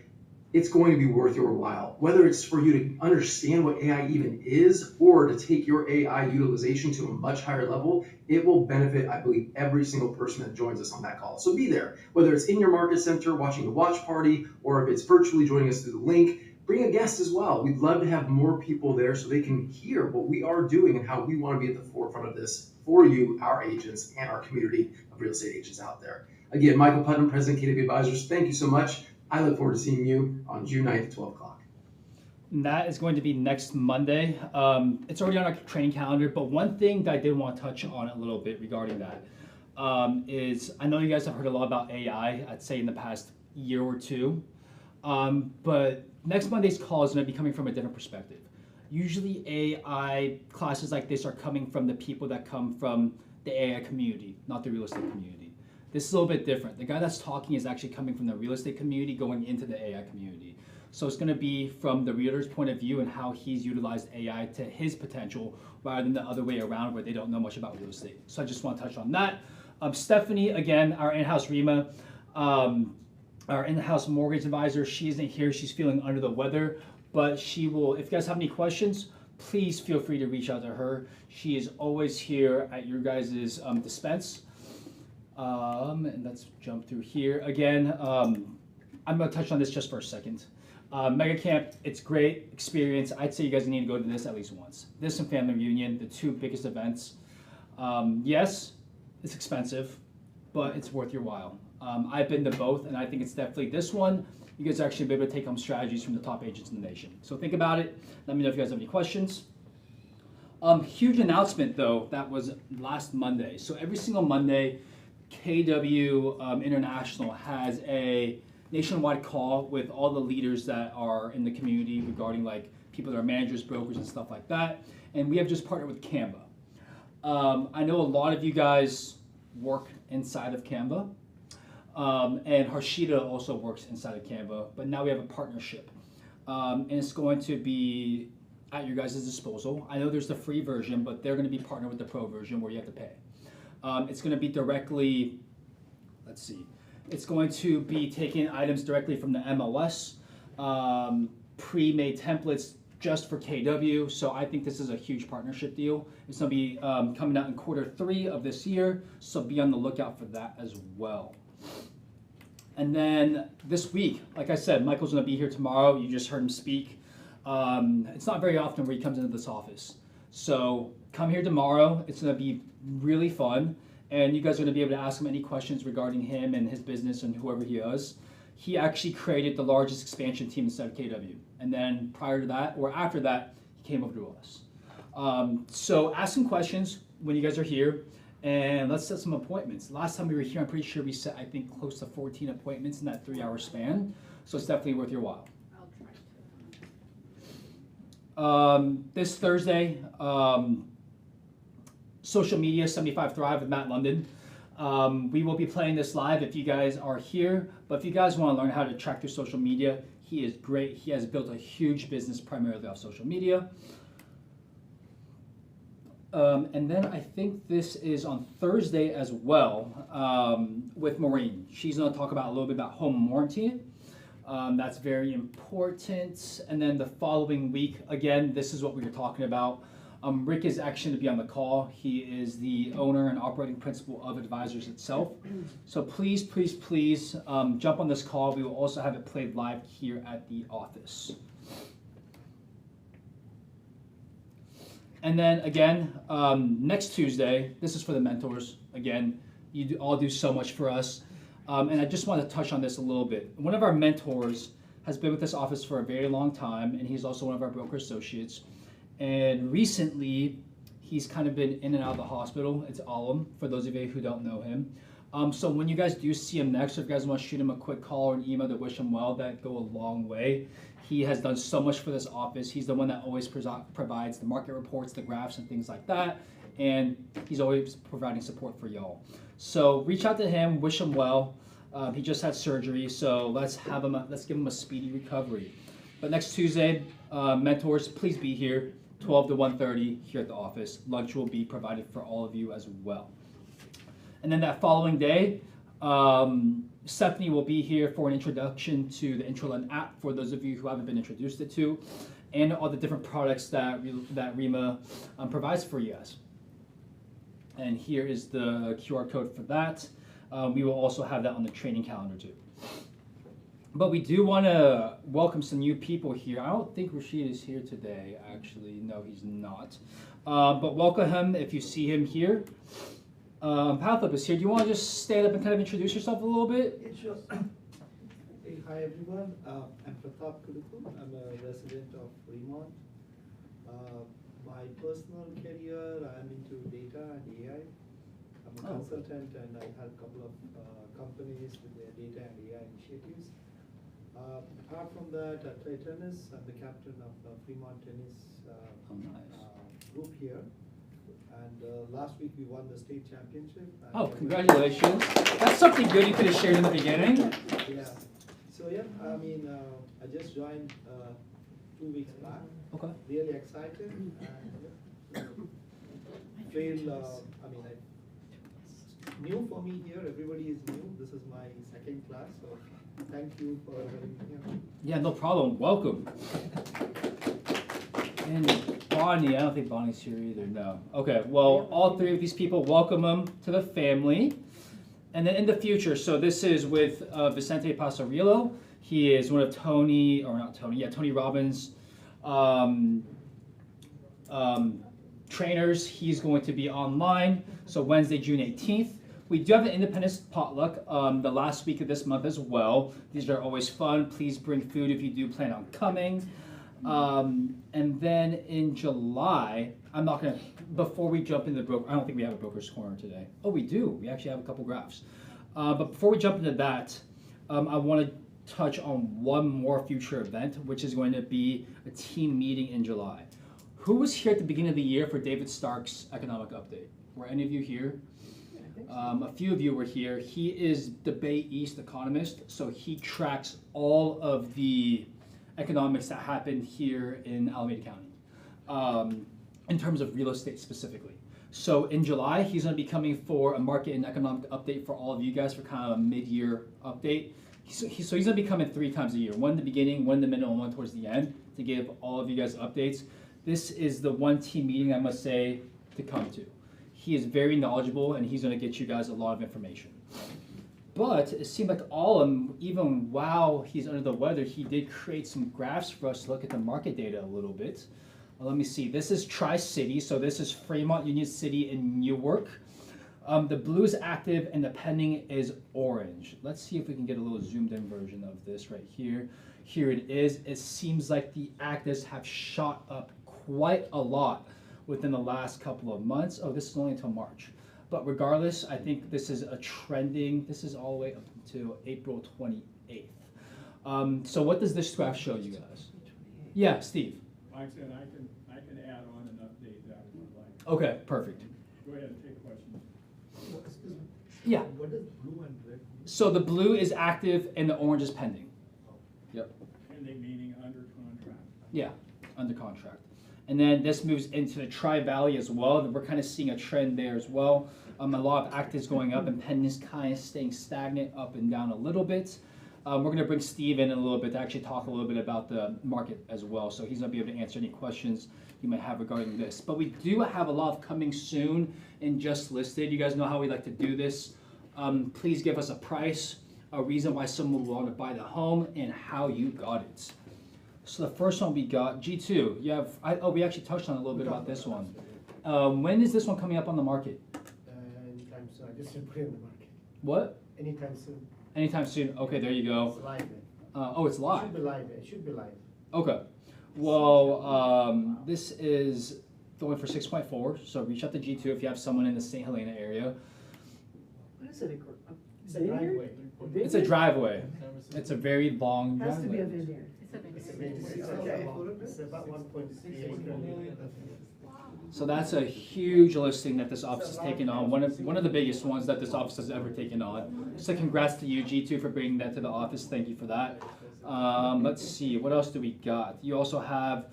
K: It's going to be worth your while. Whether it's for you to understand what AI even is or to take your AI utilization to a much higher level, it will benefit, I believe, every single person that joins us on that call. So be there. Whether it's in your market center watching the watch party or if it's virtually joining us through the link, bring a guest as well. We'd love to have more people there so they can hear what we are doing and how we want to be at the forefront of this for you, our agents, and our community of real estate agents out there. Again, Michael Putnam, President KW Advisors, thank you so much. I look forward to seeing you on June 9th at 12 o'clock.
F: And that is going to be next Monday. It's already on our training calendar, but one thing that I did want to touch on a little bit regarding that is I know you guys have heard a lot about AI, I'd say in the past year or two, but next Monday's call is going to be coming from a different perspective. Usually AI classes like this are coming from the people that come from the AI community, not the real estate community. This is a little bit different. The guy that's talking is actually coming from the real estate community going into the AI community. So it's going to be from the realtor's point of view and how he's utilized AI to his potential rather than the other way around where they don't know much about real estate. So I just want to touch on that. Stephanie, again, our in-house REMA, our in-house mortgage advisor, she isn't here. She's feeling under the weather, but she will, if you guys have any questions, please feel free to reach out to her. She is always here at your guys' dispense. And let's jump through here. Again, I'm going to touch on this just for a second. Mega Camp, it's great experience. I'd say you guys need to go to this at least once. This and Family Reunion, the two biggest events. Yes, it's expensive, but it's worth your while. I've been to both, and I think it's definitely this one. You guys actually be able to take home strategies from the top agents in the nation. So think about it. Let me know if you guys have any questions. Huge announcement, though, that was last Monday. So every single Monday, KW International has a nationwide call with all the leaders that are in the community regarding like people that are managers, brokers, and stuff like that. And we have just partnered with Canva. I know a lot of you guys work inside of Canva. And Harshita also works inside of Canva, but now we have a partnership. And it's going to be at your guys' disposal. I know there's the free version, but they're going to be partnered with the pro version where you have to pay. It's going to be directly, let's see, it's going to be taking items directly from the MLS, pre-made templates just for KW. So I think this is a huge partnership deal. It's going to be coming out in Q3 of this year, so be on the lookout for that as well. And then this week, like I said, Michael's going to be here tomorrow. You just heard him speak. It's not very often where he comes into this office. So come here tomorrow. It's going to be really fun. And you guys are going to be able to ask him any questions regarding him and his business and whoever he is. He actually created the largest expansion team inside of KW. And then prior to that, or after that, he came over to us. So ask him questions when you guys are here. And let's set some appointments. Last time we were here, I'm pretty sure we set, I think, close to 14 appointments in that 3-hour span. So it's definitely worth your while.
A: I'll try to.
F: This Thursday, Social Media 75 Thrive with Matt London. We will be playing this live if you guys are here. But if you guys want to learn how to track through social media, he is great. He has built a huge business primarily off social media. And then I think this is on Thursday as well with Maureen. She's going to talk about a little bit about home warranty. That's very important. And then the following week, again, this is what we were talking about. Rick is actually to be on the call. He is the owner and operating principal of Advisors itself. So please, please, please jump on this call. We will also have it played live here at the office. And then again, next Tuesday, this is for the mentors. Again, you all do so much for us. And I just want to touch on this a little bit. One of our mentors has been with this office for a very long time, and he's also one of our broker associates. And recently, He's kind of been in and out of the hospital. It's Alam, for those of you who don't know him. So when you guys do see him next, if you guys want to shoot him a quick call or an email to wish him well, that go a long way. He has done so much for this office. He's the one that always provides the market reports, the graphs, and things like that. And he's always providing support for y'all. So reach out to him, wish him well. He just had surgery, so let's give him a speedy recovery. But next Tuesday, mentors, please be here, 12 to 1:30 here at the office. Lunch will be provided for all of you as well. And then that following day, Stephanie will be here for an introduction to the Intralend app for those of you who haven't been introduced to, and all the different products that REMA provides for you guys. And here is the QR code for that. We will also have that on the training calendar too. But we do want to welcome some new people here. I don't think Rashid is here today, actually. No, he's not. But welcome him if you see him here. Pathlip is here. Do you want to just stand up and kind of introduce yourself a little bit?
E: Yeah, sure. Hey, hi everyone. I'm Pratap Kudukku. I'm a resident of Fremont. My personal career, I'm into data and AI. I'm a consultant and I help a couple of companies with their data and AI initiatives. Apart from that, I play tennis. I'm the captain of Fremont Tennis group here. And last week we won the state championship.
F: Oh, congratulations. That's something good you could have shared in the beginning.
E: Yeah. So yeah, I mean, I just joined 2 weeks back.
F: Okay.
E: Really excited. And feel, new for me here. Everybody is new. This is my second class, so thank you for having me here.
F: Yeah, no problem. Welcome. And Bonnie, I don't think Bonnie's here either, no. Okay, well, all three of these people, welcome them to the family. And then in the future, so this is with Vicente Pasarillo. He is one of Tony Robbins' trainers. He's going to be online, so Wednesday, June 18th. We do have an Independence potluck the last week of this month as well. These are always fun. Please bring food if you do plan on coming. And then in July, before we jump into the broker, I don't think we have a broker's corner today. Oh, we do. We actually have a couple graphs. But before we jump into that, I want to touch on one more future event, which is going to be a team meeting in July. Who was here at the beginning of the year for David Stark's economic update? Were any of you here? A few of you were here. He is the Bay East economist, so he tracks all of the economics that happened here in Alameda County, in terms of real estate specifically. So in July, he's going to be coming for a market and economic update for all of you guys for kind of a mid-year update. So he's going to be coming 3 times a year, one in the beginning, one in the middle, and one towards the end to give all of you guys updates. This is the one team meeting I must say to come to. He is very knowledgeable and he's going to get you guys a lot of information. But it seemed like even while he's under the weather, he did create some graphs for us to look at the market data a little bit. Let me see. This is Tri-City, so this is Fremont, Union City, and Newark. The blue is active and the pending is orange. Let's see if we can get a little zoomed in version of this right here. Here it is. It seems like the actives have shot up quite a lot within the last couple of months. Oh, this is only until March. But regardless, I think this is this is all the way up to April 28th. So what does this graph show you guys? Yeah, Steve.
I: Like I said, I can add on and update that if you'd like.
F: Okay, perfect.
I: Go ahead and take questions.
F: Yeah.
E: What does blue and red mean?
F: So the blue is active and the orange is pending. Yep.
I: Pending meaning under contract.
F: Yeah, under contract. And then this moves into the Tri-Valley as well. We're kind of seeing a trend there as well. A lot of actives going up and pendings kind of staying stagnant up and down a little bit. We're going to bring Steve in a little bit to actually talk a little bit about the market as well. So he's going to be able to answer any questions you might have regarding this. But we do have a lot of coming soon and just listed. You guys know how we like to do this. Please give us a price, a reason why someone will want to buy the home, and how you got it. So the first one we got, G2. You have, we actually touched on a little bit about this one. When is this one coming up on the market?
H: Anytime soon. I just didn't put it in the market.
F: What?
H: Anytime soon.
F: Anytime soon. Okay, there you go.
H: It's live.
F: Oh, it's live.
H: It should be live. It should be live.
F: Okay. Well, this is going for 6.4. So reach out to G2 if you have someone in the St. Helena area.
G: What is it?
H: It's a driveway.
F: It's a driveway. It's a very long
G: Has to be a
F: driveway.
G: vineyard.
A: It's a vineyard.
H: It's about 1.3 acres.
F: So that's a huge listing that this office has taken on, one of the biggest ones that this office has ever taken on. So congrats to you, G2, for bringing that to the office. Thank you for that. Let's see, what else do we got? You also have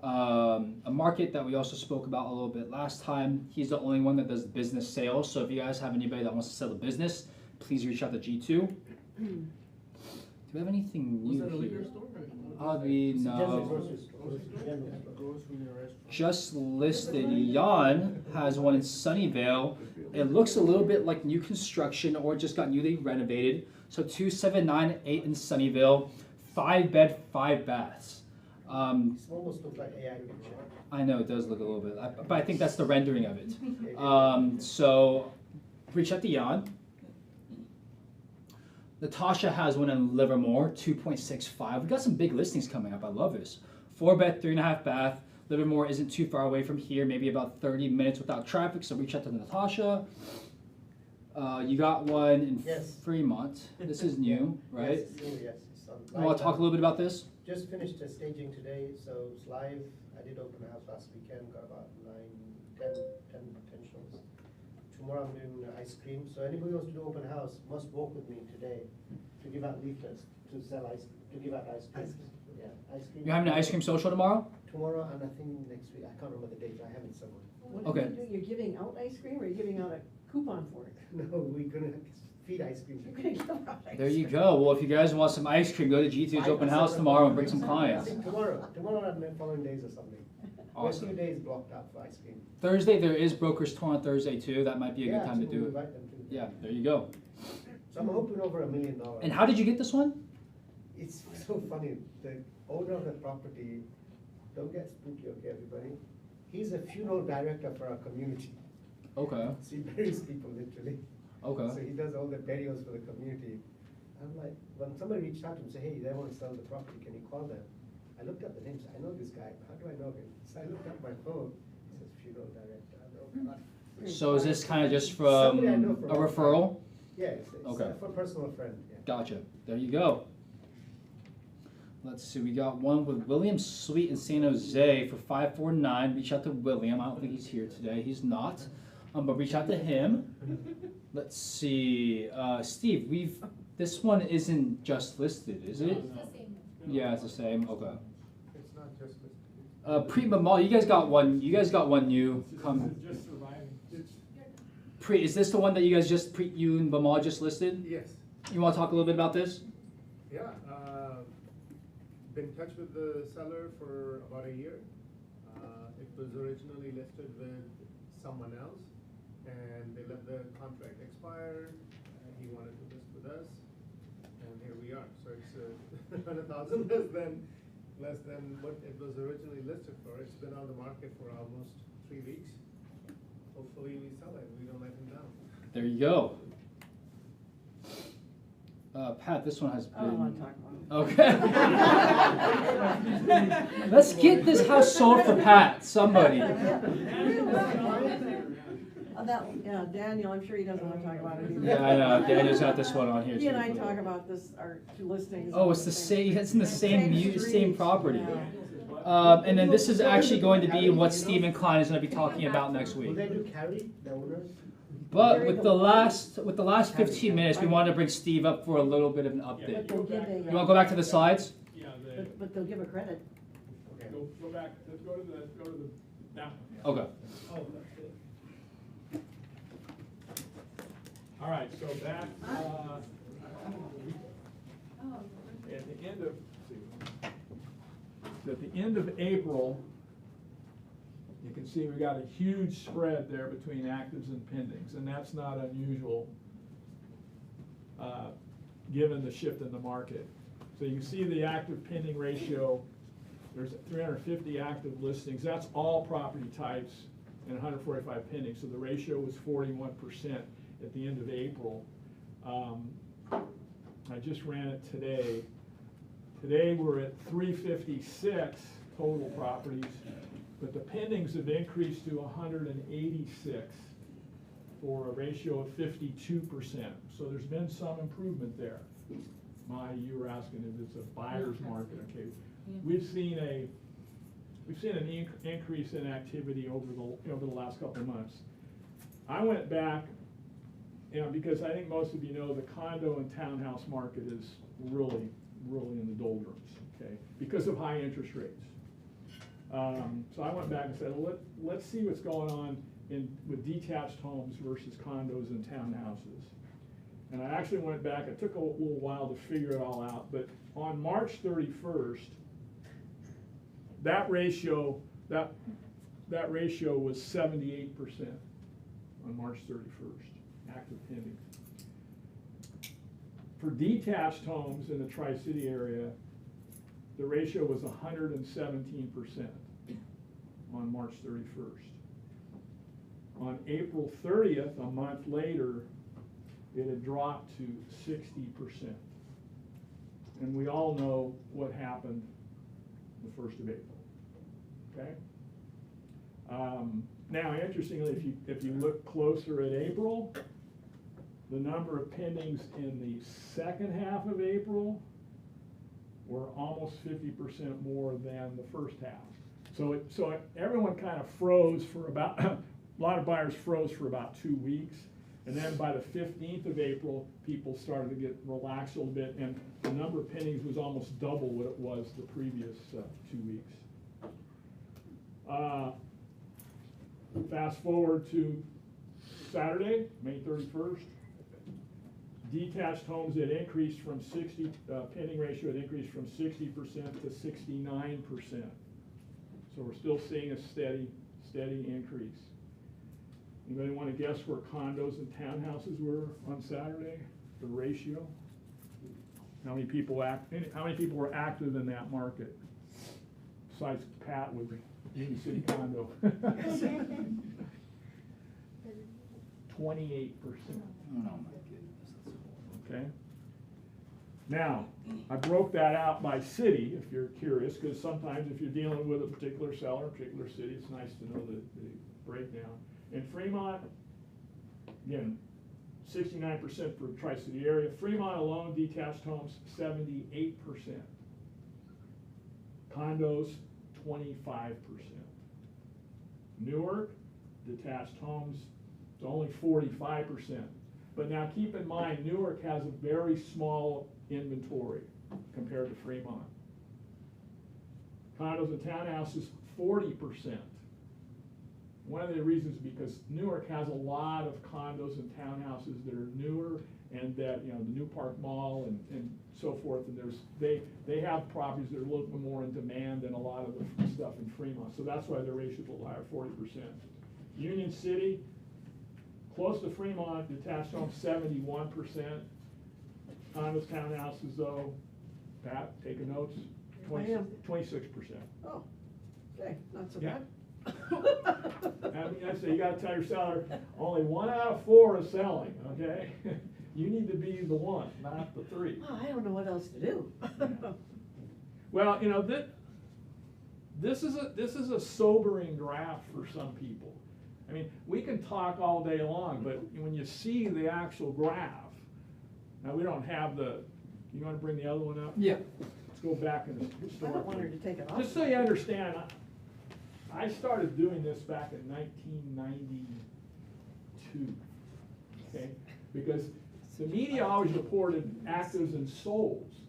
F: a market that we also spoke about a little bit last time. He's the only one that does business sales. So if you guys have anybody that wants to sell a business, please reach out to G2. Do we have anything new here? No. Just listed. Jan has one in Sunnyvale. It looks a little bit like new construction or just got newly renovated. So 2798 in Sunnyvale, 5-bed, 5 baths.
H: It almost looks like AI picture.
F: I know it does look a little bit, but I think that's the rendering of it. So reach out to Jan. Natasha has one in Livermore, 2.65. We got some big listings coming up. I love this. 4-bed, 3.5 bath. Livermore isn't too far away from here, maybe about 30 minutes without traffic. So reach out to Natasha. You got one in Fremont. This is new, right?
H: Yes.
F: You want to talk a little bit about this?
H: Just finished the staging today, so it's live. I did open house last weekend, got about 10 potentials. Tomorrow I'm doing ice cream, so anybody who wants to do open house must walk with me today to give out leaflets, to give out ice cream. Yeah, ice cream.
F: You're having an ice cream social tomorrow?
H: Tomorrow and I think next week, I can't remember the date, I have it somewhere.
G: What are you doing? You're giving out ice cream or you're giving out a coupon for it?
H: No, we're gonna feed ice cream.
G: You're gonna give out ice
F: There you go. Well, if you guys want some ice cream, go to G2's open house tomorrow and bring some
H: I
F: clients.
H: think tomorrow and the following days or something.
F: Awesome.
H: There's 2 days blocked out for ice cream.
F: Thursday, there is Brokers Tour on Thursday too. That might be a good time to
H: so
F: do
H: we'll
F: it.
H: invite them too.
F: Yeah, there you go.
H: So I'm hoping over $1 million.
F: And how did you get this one?
H: It's so funny, the owner of the property, don't get spooky, okay, everybody? He's a funeral director for our community.
F: Okay,
H: So he buries people literally. So
F: okay.
H: he does all the burials for the community. I'm like, when somebody reached out to him, say, hey, they want to sell the property, can you call them? I looked up the names, I know this guy, how do I know him? So I looked up my phone, it says funeral director. I know, God.
F: So is this kind of just
H: Somebody I
F: from
H: know from
F: a referral?
H: Yeah, it's
F: Okay.
H: for a personal friend, yeah.
F: Gotcha. There you go. Let's see, we got one with William Sweet in San Jose for 549. Reach out to William. I don't think he's here today. He's not. But reach out to him. Let's see. Steve, this one isn't just listed, is it? Yeah, it's the same. Okay.
H: It's not just listed.
F: Preet Mall, you guys got one new come.
I: Just surviving.
F: Preet, is this the one that you guys just you and Mamal just listed?
H: Yes.
F: You want to talk a little bit about this?
H: Yeah, been in touch with the seller for about a year. It was originally listed with someone else, and they let the contract expire. He wanted to list with us, and here we are. So it's $100,000 less than what it was originally listed for. It's been on the market for almost 3 weeks. Hopefully we sell it. We don't let him down.
F: There you go. Pat, this one has been.
G: I don't want to talk about it.
F: Okay. Let's get this house sold for Pat, somebody.
G: Yeah, Daniel, I'm sure he doesn't want to talk about it either.
F: Yeah, I know, Daniel's got this one on here too.
G: He and I talk about this, our two listings.
F: Oh, it's the same, it's in the same
G: street,
F: property.
G: yeah.
F: And then this is actually going to be what Stephen Klein is gonna be talking about next
H: Will
F: week.
H: they do carry, the owners?
F: But with the last 15 minutes, we wanted to bring Steve up for a little bit of an
G: But
F: update.
G: they'll give a,
F: You wanna go back to the slides?
I: Yeah,
G: but they'll give a credit.
H: Okay.
I: go back, let's go to the, that one.
F: Okay.
H: Oh, that's it.
I: All right, so that, at the end of April, you can see we got a huge spread there between actives and pendings, and that's not unusual, given the shift in the market. So you can see the active pending ratio, there's 350 active listings, that's all property types, and 145 pending, so the ratio was 41% at the end of April. I just ran it today. Today we're at 356 total properties, but the pendings have increased to 186 for a ratio of 52%. So there's been some improvement there. You were asking if it's a buyer's market, okay? We've seen an increase in activity over the last couple of months. I went back, because I think most of you know the condo and townhouse market is really in the doldrums, okay, because of high interest rates. So I went back and said, well, let's see what's going on with detached homes versus condos and townhouses. And I actually went back, it took a little while to figure it all out, but on March 31st, that ratio was 78% on March 31st, active pending. For detached homes in the Tri-City area, the ratio was 117% on March 31st. On April 30th, a month later, it had dropped to 60%. And we all know what happened the 1st of April, okay? Now, interestingly, if you look closer at April, the number of pendings in the second half of April were almost 50% more than the first half. So everyone kind of froze for about, a lot of buyers froze for about 2 weeks. And then by the 15th of April, people started to get relaxed a little bit, and the number of pendings was almost double what it was the previous 2 weeks. Fast forward to Saturday, May 31st. Detached homes had increased from 60, pending ratio had increased from 60% to 69%. So we're still seeing a steady increase. Anybody want to guess where condos and townhouses were on Saturday? The ratio? How many people were active in that market? Besides Pat with the Union City condo. 28%.
F: Oh my goodness.
I: Okay. Now, I broke that out by city, if you're curious, because sometimes if you're dealing with a particular seller, a particular city, it's nice to know the breakdown. In Fremont, again, 69% for the Tri-City area. Fremont alone, detached homes, 78%. Condos, 25%. Newark, detached homes, it's only 45%. But now keep in mind, Newark has a very small inventory compared to Fremont. Condos and townhouses, 40%. One of the reasons is because Newark has a lot of condos and townhouses that are newer, and that, the New Park Mall and so forth, and they have properties that are a little bit more in demand than a lot of the stuff in Fremont. So that's why the ratio is a little higher, 40%. Union City, close to Fremont, detached homes, 71%. Condos, townhouses, though, Pat, taking notes, 26%.
G: Oh, okay, not so
I: Yeah.
G: bad.
I: I mean, I say, you gotta tell your seller, only 1 out of 4 is selling, okay? You need to be the one, not the 3.
G: Oh, I don't know what else to do.
I: Well, this is a sobering graph for some people. I mean, we can talk all day long, but when you see the actual graph, now we don't have you wanna bring the other one up?
F: Yeah.
I: Let's go back in the
G: I don't want her to take it off.
I: Just so you understand, I started doing this back in 1992, okay? Because the media always reported actives and solds.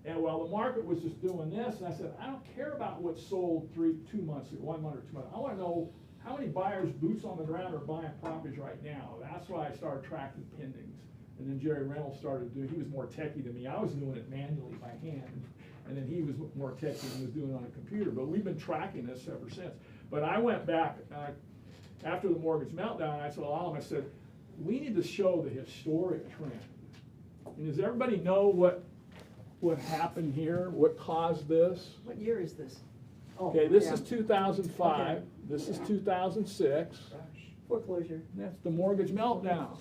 I: And while the market was just doing this, and I said, I don't care about what sold 2 months ago, 1 month or 2 months. I wanna know how many buyers, boots on the ground, are buying properties right now. That's why I started tracking pendings. And then Jerry Reynolds started doing, he was more techie than me. I was doing it manually by hand. And then he was more techie and was doing it on a computer. But we've been tracking this ever since. But I went back, after the mortgage meltdown, I told Alan, I said, we need to show the historic trend. And does everybody know what happened here? What caused this?
G: What year is this? Oh,
I: Okay, this
G: yeah.
I: is 2005.
G: Okay.
I: This is 2006.
G: Foreclosure.
I: That's the mortgage meltdown,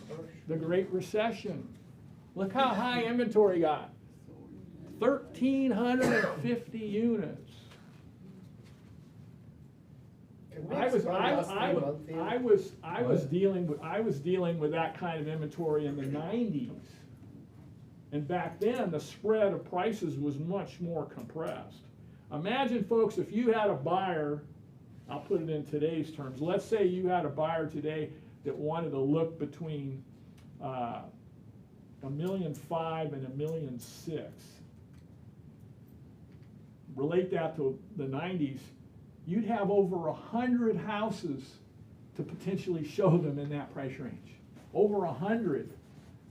I: the Great Recession. Look how high inventory got. 1,350 units.
H: Can we
I: I was
H: expand
I: dealing with that kind of inventory in the 90s. And back then, the spread of prices was much more compressed. Imagine, folks, if you had a buyer, I'll put it in today's terms, let's say you had a buyer today that wanted to look between $1.5 million and $1.6 million. Relate that to the 90s, you'd have over 100 houses to potentially show them in that price range. Over 100.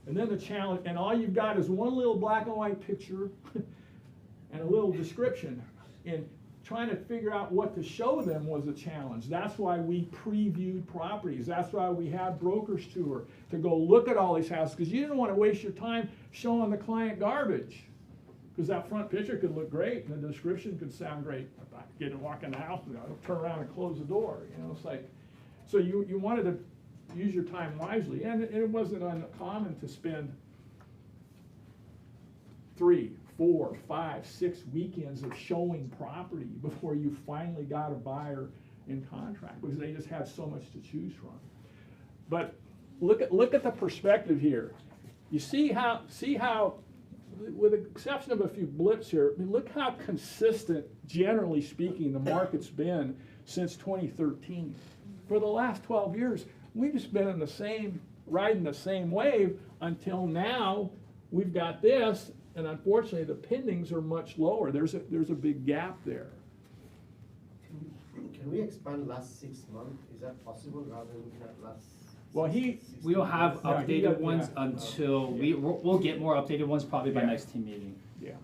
I: And then the challenge, and all you've got is one little black and white picture and a little description. And trying to figure out what to show them was a challenge. That's why we previewed properties. That's why we had brokers tour to go look at all these houses, because you didn't want to waste your time showing the client garbage. Because that front picture could look great and the description could sound great. Get to walk in the house, turn around and close the door. It's like, so you wanted to use your time wisely, and it wasn't uncommon to spend 3, 4, 5, 6 weekends of showing property before you finally got a buyer in contract, because they just had so much to choose from. But look at the perspective here. You see how, with the exception of a few blips here, I mean, look how consistent, generally speaking, the market's been since 2013. For the last 12 years, we've just been riding the same wave until now. We've got this, and unfortunately, the pendings are much lower. There's a big gap there.
L: Can we expand last 6 months? Is that possible rather than looking at last?
F: Well, we will have
I: Yeah,
F: updated ones until we'll get more updated ones probably by
I: Yeah.
F: next team meeting.
I: Yeah.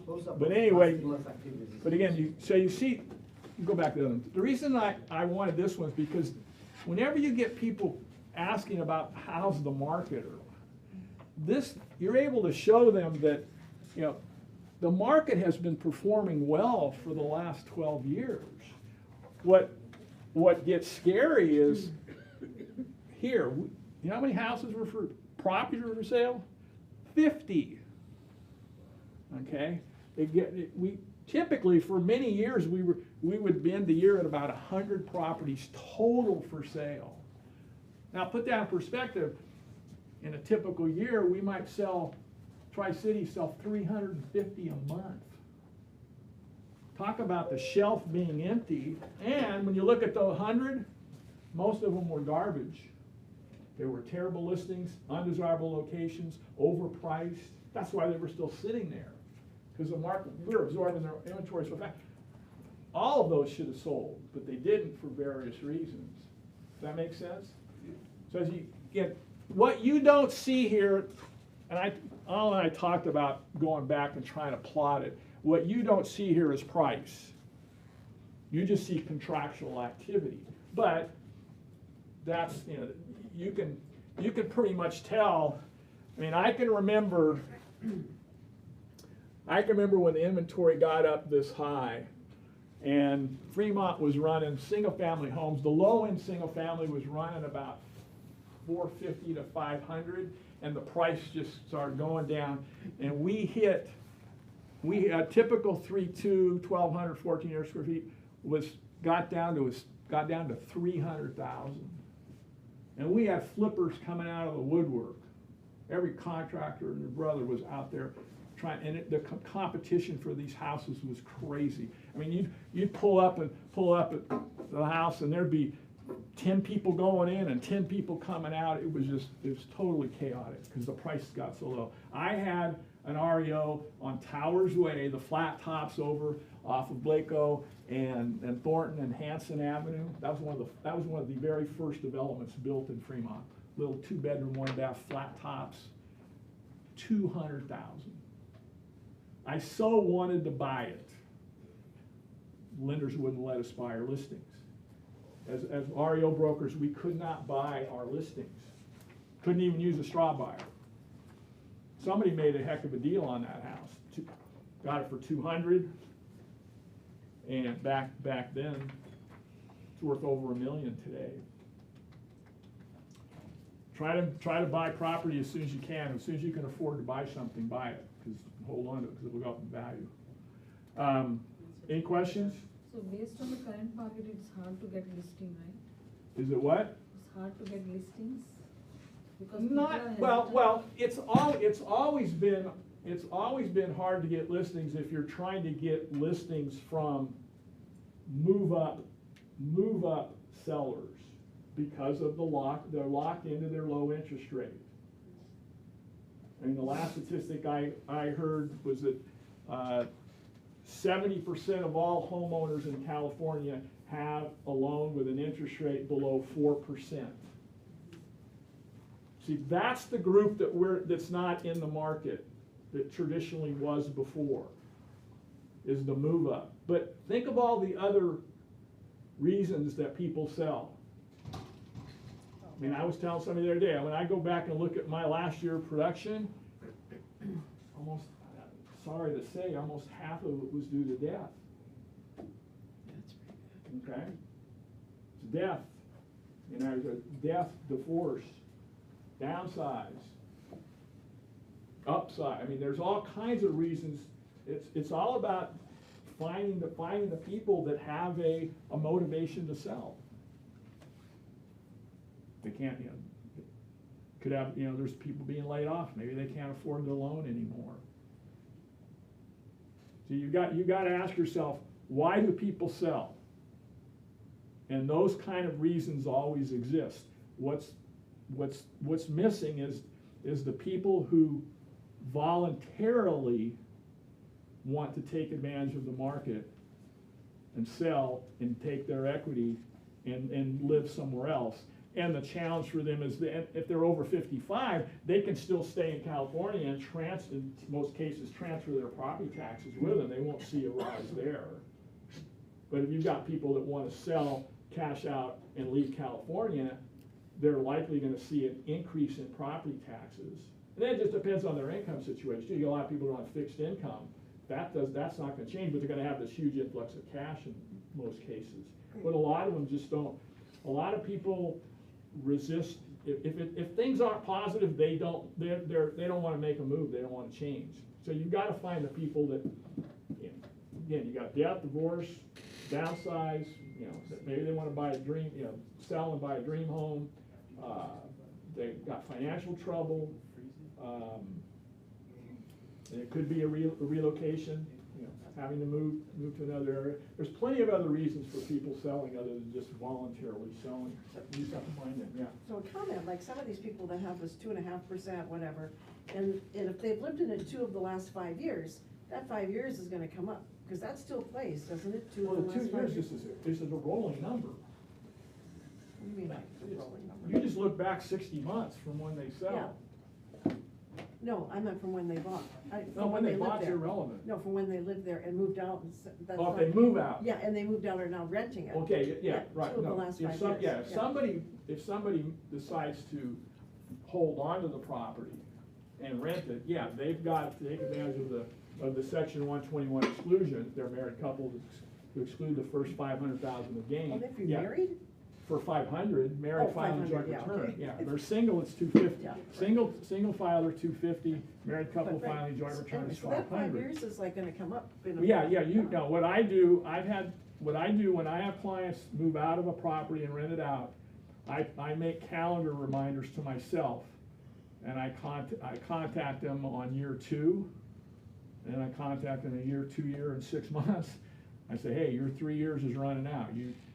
L: Close up
I: But
L: last
I: anyway,
L: month's activities.
I: but again, you see, go back to the other one. The reason I wanted this one is because whenever you get people asking about how's the market, or this, you're able to show them that, the market has been performing well for the last 12 years. What gets scary is here, you know how many houses were properties were for sale? 50. Okay? We typically, for many years, we would end the year at about 100 properties total for sale. Now put that in perspective. In a typical year, we might Tri-City sell 350 a month. Talk about the shelf being empty. And when you look at the 100, most of them were garbage. They were terrible listings, undesirable locations, overpriced. That's why they were still sitting there, because the market, we were absorbing their inventory so fast. All of those should have sold, but they didn't for various reasons. Does that make sense? So as you get, what you don't see here, and Al and I talked about going back and trying to plot it, what you don't see here is price. You just see contractual activity. But that's, you can pretty much tell. I mean, I can remember when the inventory got up this high, and Fremont was running single-family homes. The low-end single-family was running about $450 to $500, and the price just started going down. And we had typical 3.2, 1,200, 1,400 square feet got down to 300,000. And we had flippers coming out of the woodwork. Every contractor and their brother was out there trying, and the competition for these houses was crazy. I mean, you'd pull up at the house, and there'd be 10 people going in and 10 people coming out. It was totally chaotic because the prices got so low. I had an REO on Towers Way, the flat tops over off of Blaco and Thornton and Hanson Avenue. That was one of the very first developments built in Fremont. Little 2-bedroom, 1-bath flat tops, 200,000. I so wanted to buy it. Lenders wouldn't let us buy our listings. As REO brokers, we could not buy our listings. Couldn't even use a straw buyer. Somebody made a heck of a deal on that house. Got it for 200, and back then, it's worth over $1 million today. Try to buy property as soon as you can. As soon as you can afford to buy something, buy it. Hold on to it because it will go up in value. Any questions?
J: So based on the current market, it's hard to get listing, right?
I: Is it what?
J: It's hard to get listings? Because people are
I: Not, well,
J: hesitant.
I: well, it's always been hard to get listings if you're trying to get listings from move up sellers because of they're locked into their low interest rate. I mean, the last statistic I heard was that 70% of all homeowners in California have a loan with an interest rate below 4%. See, that's the group that's not in the market that traditionally was before, is the move up. But think of all the other reasons that people sell. I mean, I was telling somebody the other day, when I go back and look at my last year of production, almost, sorry to say, almost half of it was due to death. Okay? It's death. You know, there's a death, divorce, downsize, upside. I mean, there's all kinds of reasons. It's all about finding the people that have a motivation to sell. They can't, you know, could have, you know, there's people being laid off. Maybe they can't afford the loan anymore. So you got to ask yourself, why do people sell? And those kind of reasons always exist. What's missing is the people who voluntarily want to take advantage of the market and sell and take their equity and live somewhere else. And the challenge for them is that if they're over 55, they can still stay in California and in most cases transfer their property taxes with them. They won't see a rise there. But if you've got people that want to sell, cash out, and leave California, they're likely going to see an increase in property taxes. And then it just depends on their income situation. You get a lot of people who are on fixed income. That's not going to change, but they're going to have this huge influx of cash in most cases. But a lot of them just don't. A lot of people resist. If things aren't positive, they don't want to make a move. They don't want to change. So you've got to find the people that, you know, again, you got death, divorce, downsize. You know, maybe they want to buy a dream, you know, sell and buy a dream home. They've got financial trouble. It could be a relocation, you know, having to move to another area. There's plenty of other reasons for people selling other than just voluntarily selling. You just have to find them, yeah.
G: So a comment, like some of these people that have this 2.5%, whatever, and if they've lived in it 2 of the last 5 years, that 5 years is gonna come up, because that still plays, doesn't it? 2
I: Well,
G: of the
I: the
G: last
I: 2
G: 5
I: years
G: years.
I: is a rolling number.
G: What do you mean, like, a rolling number?
I: You just look back 60 months from when they sell.
G: No, I meant from when they bought.
I: No,
G: From
I: when they
G: lived
I: bought's
G: there.
I: irrelevant.
G: No, from when they lived there and moved out, and that's
I: Oh, if
G: not.
I: they move out.
G: Yeah, and they moved out, are now renting it.
I: Okay, yeah, right.
G: 2 of the
I: No,
G: last
I: if
G: 5
I: some-
G: years.
I: Yeah, if somebody decides to hold on to the property and rent it, yeah, they've got to take advantage of the Section 121 exclusion. They're a married couple to exclude the first 500,000 of gain.
G: Oh, if you're
I: Yeah.
G: married?
I: For 500, married
G: Oh,
I: filing joint
G: 500, yeah,
I: return,
G: okay.
I: yeah. If they're single, it's 250.
G: Yeah.
I: Single filer, 250, married couple
G: But, right,
I: filing joint return
G: anyway,
I: is
G: so that 5
I: 500.
G: years is like gonna come up in a.
I: Yeah, you know, what I do when I have clients move out of a property and rent it out, I make calendar reminders to myself, and I contact them on year 2, and then I contact them in year, 2 year, and 6 months. I say, hey, your 3 years is running out.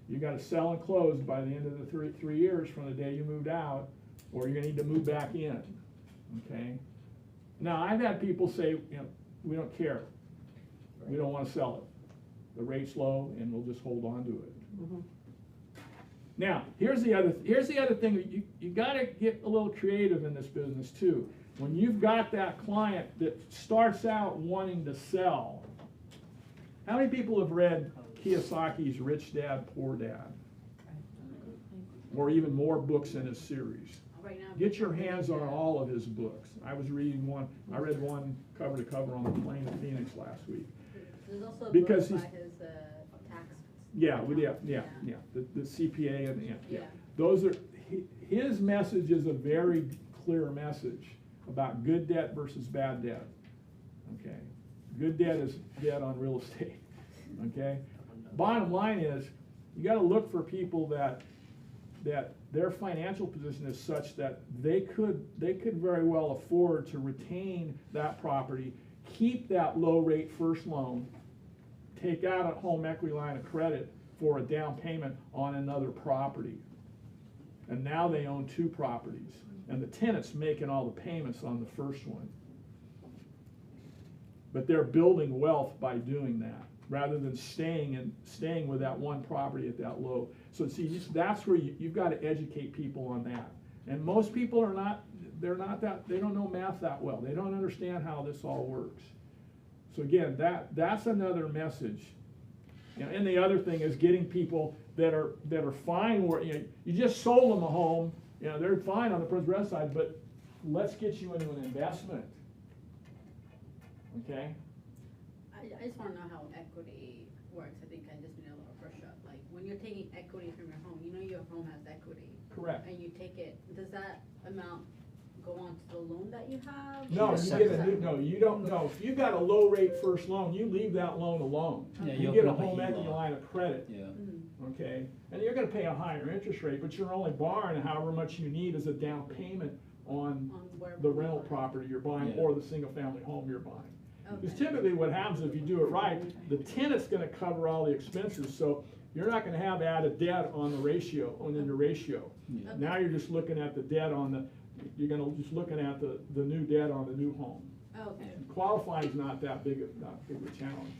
I: You gotta sell and close by the end of the three years from the day you moved out, or you're gonna need to move back in, okay? Now, I've had people say, you know, we don't care. We don't wanna sell it. The rate's low and we'll just hold on to it.
G: Mhm.
I: Now, here's the other thing, you gotta get a little creative in this business too. When you've got that client that starts out wanting to sell, how many people have read Kiyosaki's Rich Dad, Poor Dad? Or even more books in his series.
A: Right now.
I: Get your hands on all of his books. I read one cover to cover on the plane to Phoenix last week.
A: There's also a
I: Because
A: book by
I: he's-
A: his tax.
I: Yeah, the CPA and, yeah.
A: Yeah.
I: Those are, his message is a very clear message about good debt versus bad debt, okay? Good debt is debt on real estate, okay? bottom line is, you gotta look for people that their financial position is such that they could very well afford to retain that property, keep that low rate first loan, take out a home equity line of credit for a down payment on another property. And now they own two properties, and the tenant's making all the payments on the first one. But they're building wealth by doing that, rather than staying with that one property at that low. So see, that's where you've got to educate people on that. And most people they don't know math that well. They don't understand how this all works. So again, that's another message. You know, and the other thing is getting people that are fine where, you just sold them a home, they're fine on the progressive side, but let's get you into an investment. Okay?
A: I just wanna know how equity works. I think I just need a little brush up. Like, when you're taking equity from your home, your home has equity.
I: Correct.
A: And you take it, does that amount go on to the loan that you have?
I: No,
A: Or
I: you don't know. If you got a low rate first loan, you leave that loan alone.
F: Yeah,
I: You
F: you
I: get a
F: open up a
I: home equity
F: HELOC.
I: line of credit,
F: Yeah.
I: okay? And you're gonna pay a higher interest rate, but you're only borrowing however much you need as a down payment on
A: wherever
I: the
A: you
I: rental
A: are.
I: property you're buying
F: Yeah.
I: or the single family home you're buying. Because
A: Okay.
I: typically what happens if you do it right, the tenant's gonna cover all the expenses, so you're not gonna have added debt on the ratio, in the ratio.
F: Yeah.
I: Now you're just looking at the debt just looking at the new debt on the new home.
A: Okay.
I: Qualifying's not that big a challenge.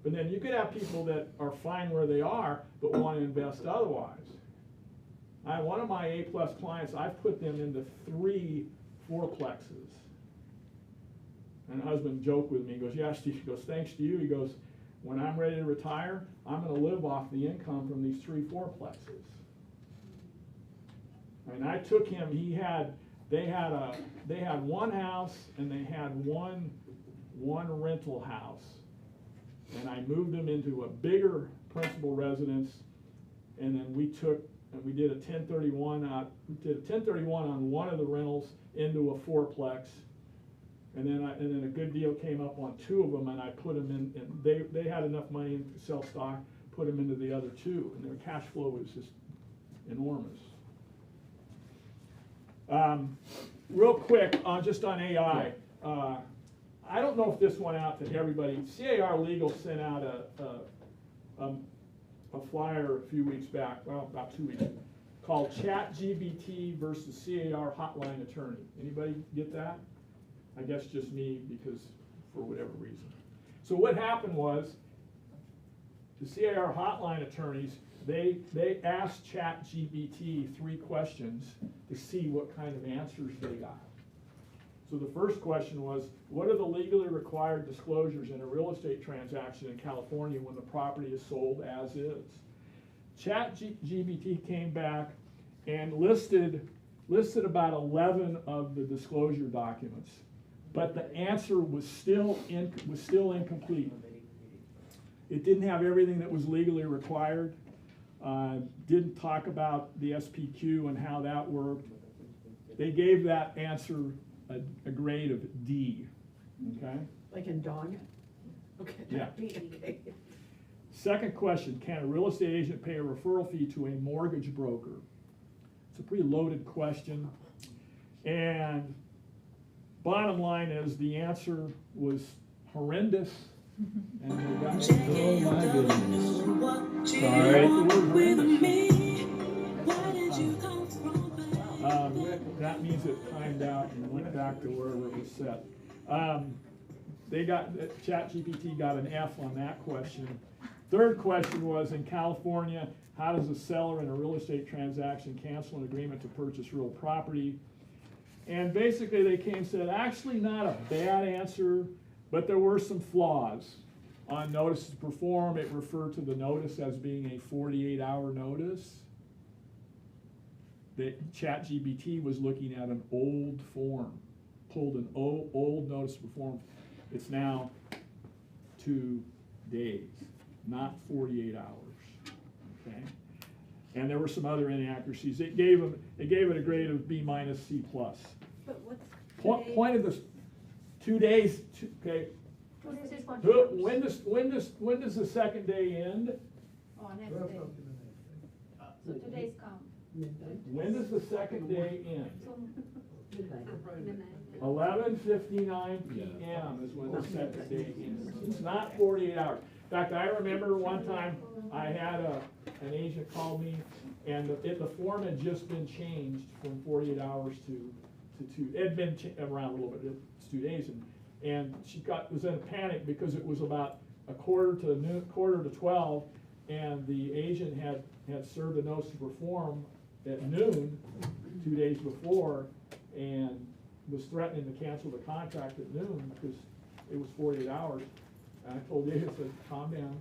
I: But then you could have people that are fine where they are, but wanna invest otherwise. One of my A-plus clients, I've put them into 3 fourplexes. And the husband joked with me, he goes, yeah, Steve, he goes, thanks to you, he goes, when I'm ready to retire, I'm gonna live off the income from these 3 fourplexes. And I took him, they had one house and they had one rental house. And I moved them into a bigger principal residence, and then we did a 1031 on one of the rentals into a fourplex. And then a good deal came up on 2 of them, and I put them in, and they had enough money to sell stock, put them into the other 2, and their cash flow was just enormous. Real quick, just on AI, I don't know if this went out to everybody. CAR Legal sent out a flyer a few weeks back, well, about 2 weeks, called ChatGPT versus CAR Hotline Attorney. Anybody get that? I guess just me, because for whatever reason. So what happened was, the CAR hotline attorneys, they asked ChatGPT 3 questions to see what kind of answers they got. So the first question was, what are the legally required disclosures in a real estate transaction in California when the property is sold as is? ChatGPT came back and listed about 11 of the disclosure documents, but the answer was still incomplete. It didn't have everything that was legally required. Didn't talk about the SPQ and how that worked. They gave that answer a grade of D, okay?
G: Like in dog? Okay.
I: Yeah.
G: Okay.
I: Second question, can a real estate agent pay a referral fee to a mortgage broker? It's a pretty loaded question. And bottom line is the answer was horrendous. And they got
F: Oh my goodness. Sorry.
I: That means it timed out and went back to wherever it was set. ChatGPT got an F on that question. Third question was, in California, how does a seller in a real estate transaction cancel an agreement to purchase real property? And basically they came and said, actually not a bad answer, but there were some flaws. On notice to perform, it referred to the notice as being a 48-hour notice. The ChatGPT was looking at an old form, pulled an old notice to perform. It's now 2 days, not 48 hours, okay? And there were some other inaccuracies. It gave it a grade of B minus C plus.
A: But what's
I: Point of this, 2 days, okay? When does the second day end?
C: Oh, next
E: Twelve
C: day.
E: of midnight.
C: So today's count.
I: When does the second day end?
C: So
I: 11:59 PM is when the second day ends. It's not 48 hours. In fact, I remember one time I had an agent call me and the form had just been changed from 48 hours to 2. It had been around a little bit, it's 2 days. And she was in a panic because it was about a quarter to 12, and the agent had served a notice to perform at noon 2 days before, and was threatening to cancel the contract at noon because it was 48 hours. And I told the agent, I said, calm down.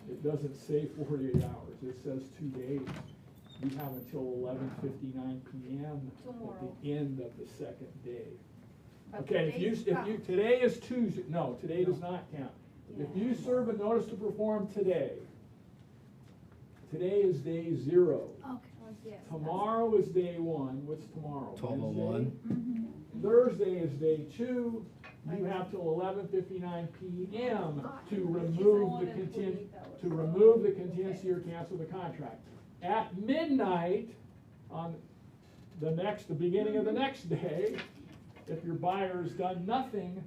I: It doesn't say 48 hours. It says 2 days. We have until 11:59 PM
C: Tomorrow.
I: at the end of the second day.
C: But
I: Okay,
C: today's count.
I: today is Tuesday, no, today does not count. If you serve a notice to perform today is day 0.
C: Okay. Oh, yes.
I: Tomorrow is day 1. What's tomorrow?
F: 12:01.
I: Wednesday? Thursday is day 2. You have till 11:59 PM to remove the contingency or cancel the contract. At midnight on the beginning of the next day, if your buyer has done nothing,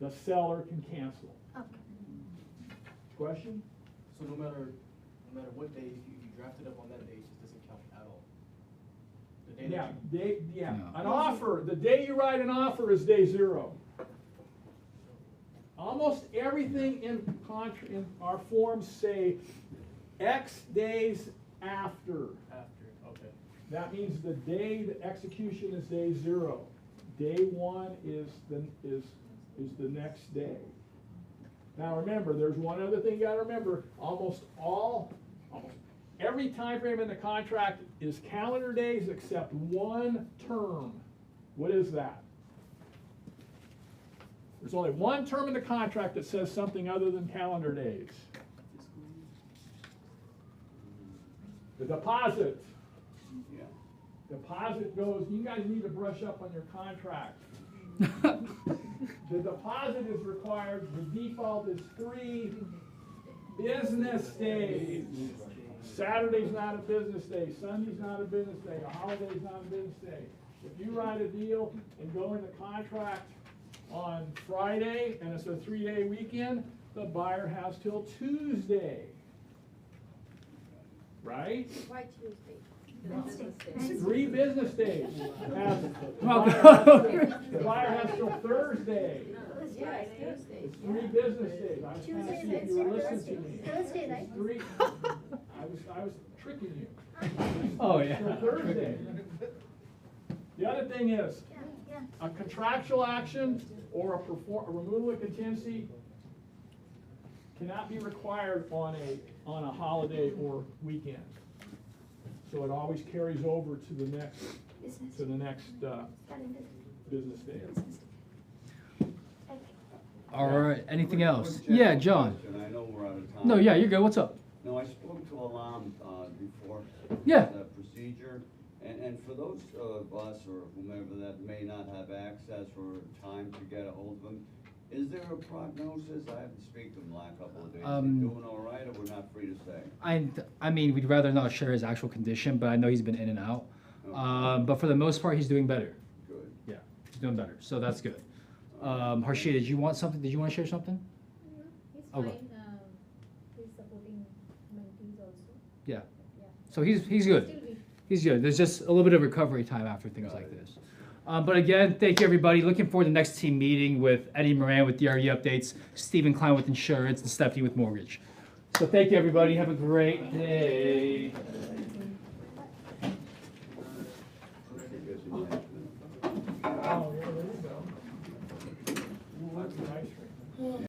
I: the seller can cancel.
C: Okay.
I: Question?
D: So no matter what day, if you draft it up on that day, it just doesn't count at all. The day that you.
F: No.
I: An offer, the day you write an offer is day 0. Almost everything in our forms say X days after.
D: After, okay.
I: That means the day the execution is day 0. Day 1 is the next day. Now remember, there's one other thing you gotta remember. Almost every time frame in the contract is calendar days except one term. What is that? There's only one term in the contract that says something other than calendar days. The deposit.
D: Yeah.
I: Deposit goes, you guys need to brush up on your contract. The deposit is required, the default is 3 business days. Saturday's not a business day, Sunday's not a business day, a holiday's not a business day. If you write a deal and go into contract on Friday and it's a 3-day weekend, the buyer has till Tuesday. Right?
C: Why Tuesday?
A: Business days.
I: 3 business days. The buyer has till Thursday.
C: Yes, Thursday.
I: It's 3 business days. I was trying to see if you were listening to me.
C: Thursday, right?
I: It's 3. I was tricking you.
F: Oh, yeah.
I: Till Thursday. The other thing is, a contractual action or a removal of contingency cannot be required on a holiday or weekend. So it always carries over to the next business day.
F: All right, anything else? Yeah, John.
M: I know we're out of time.
F: No, yeah, you're good. What's up?
M: No, I spoke to Alam before.
F: Yeah.
M: The procedure, and for those of us or whomever that may not have access or time to get a hold of them, is there a prognosis? I haven't spoken to him the last couple of days. Is he doing all right, or we're not free to say?
F: I mean, we'd rather not share his actual condition, but I know he's been in and out.
M: Okay.
F: But for the most part, he's doing better.
M: Good.
F: Yeah, he's doing better, so that's good. Harshita, did you want something? Did you want to share something?
C: He's
F: Okay.
C: fine, he's supporting mentees also.
F: Yeah.
C: Yeah.
F: So he's good.
C: Still weak.
F: He's good. There's just a little bit of recovery time after things like this. But again, thank you everybody. Looking forward to the next team meeting with Eddie Moran with DRE updates, Stephen Klein with insurance, and Stephanie with mortgage. So thank you everybody. Have a great day.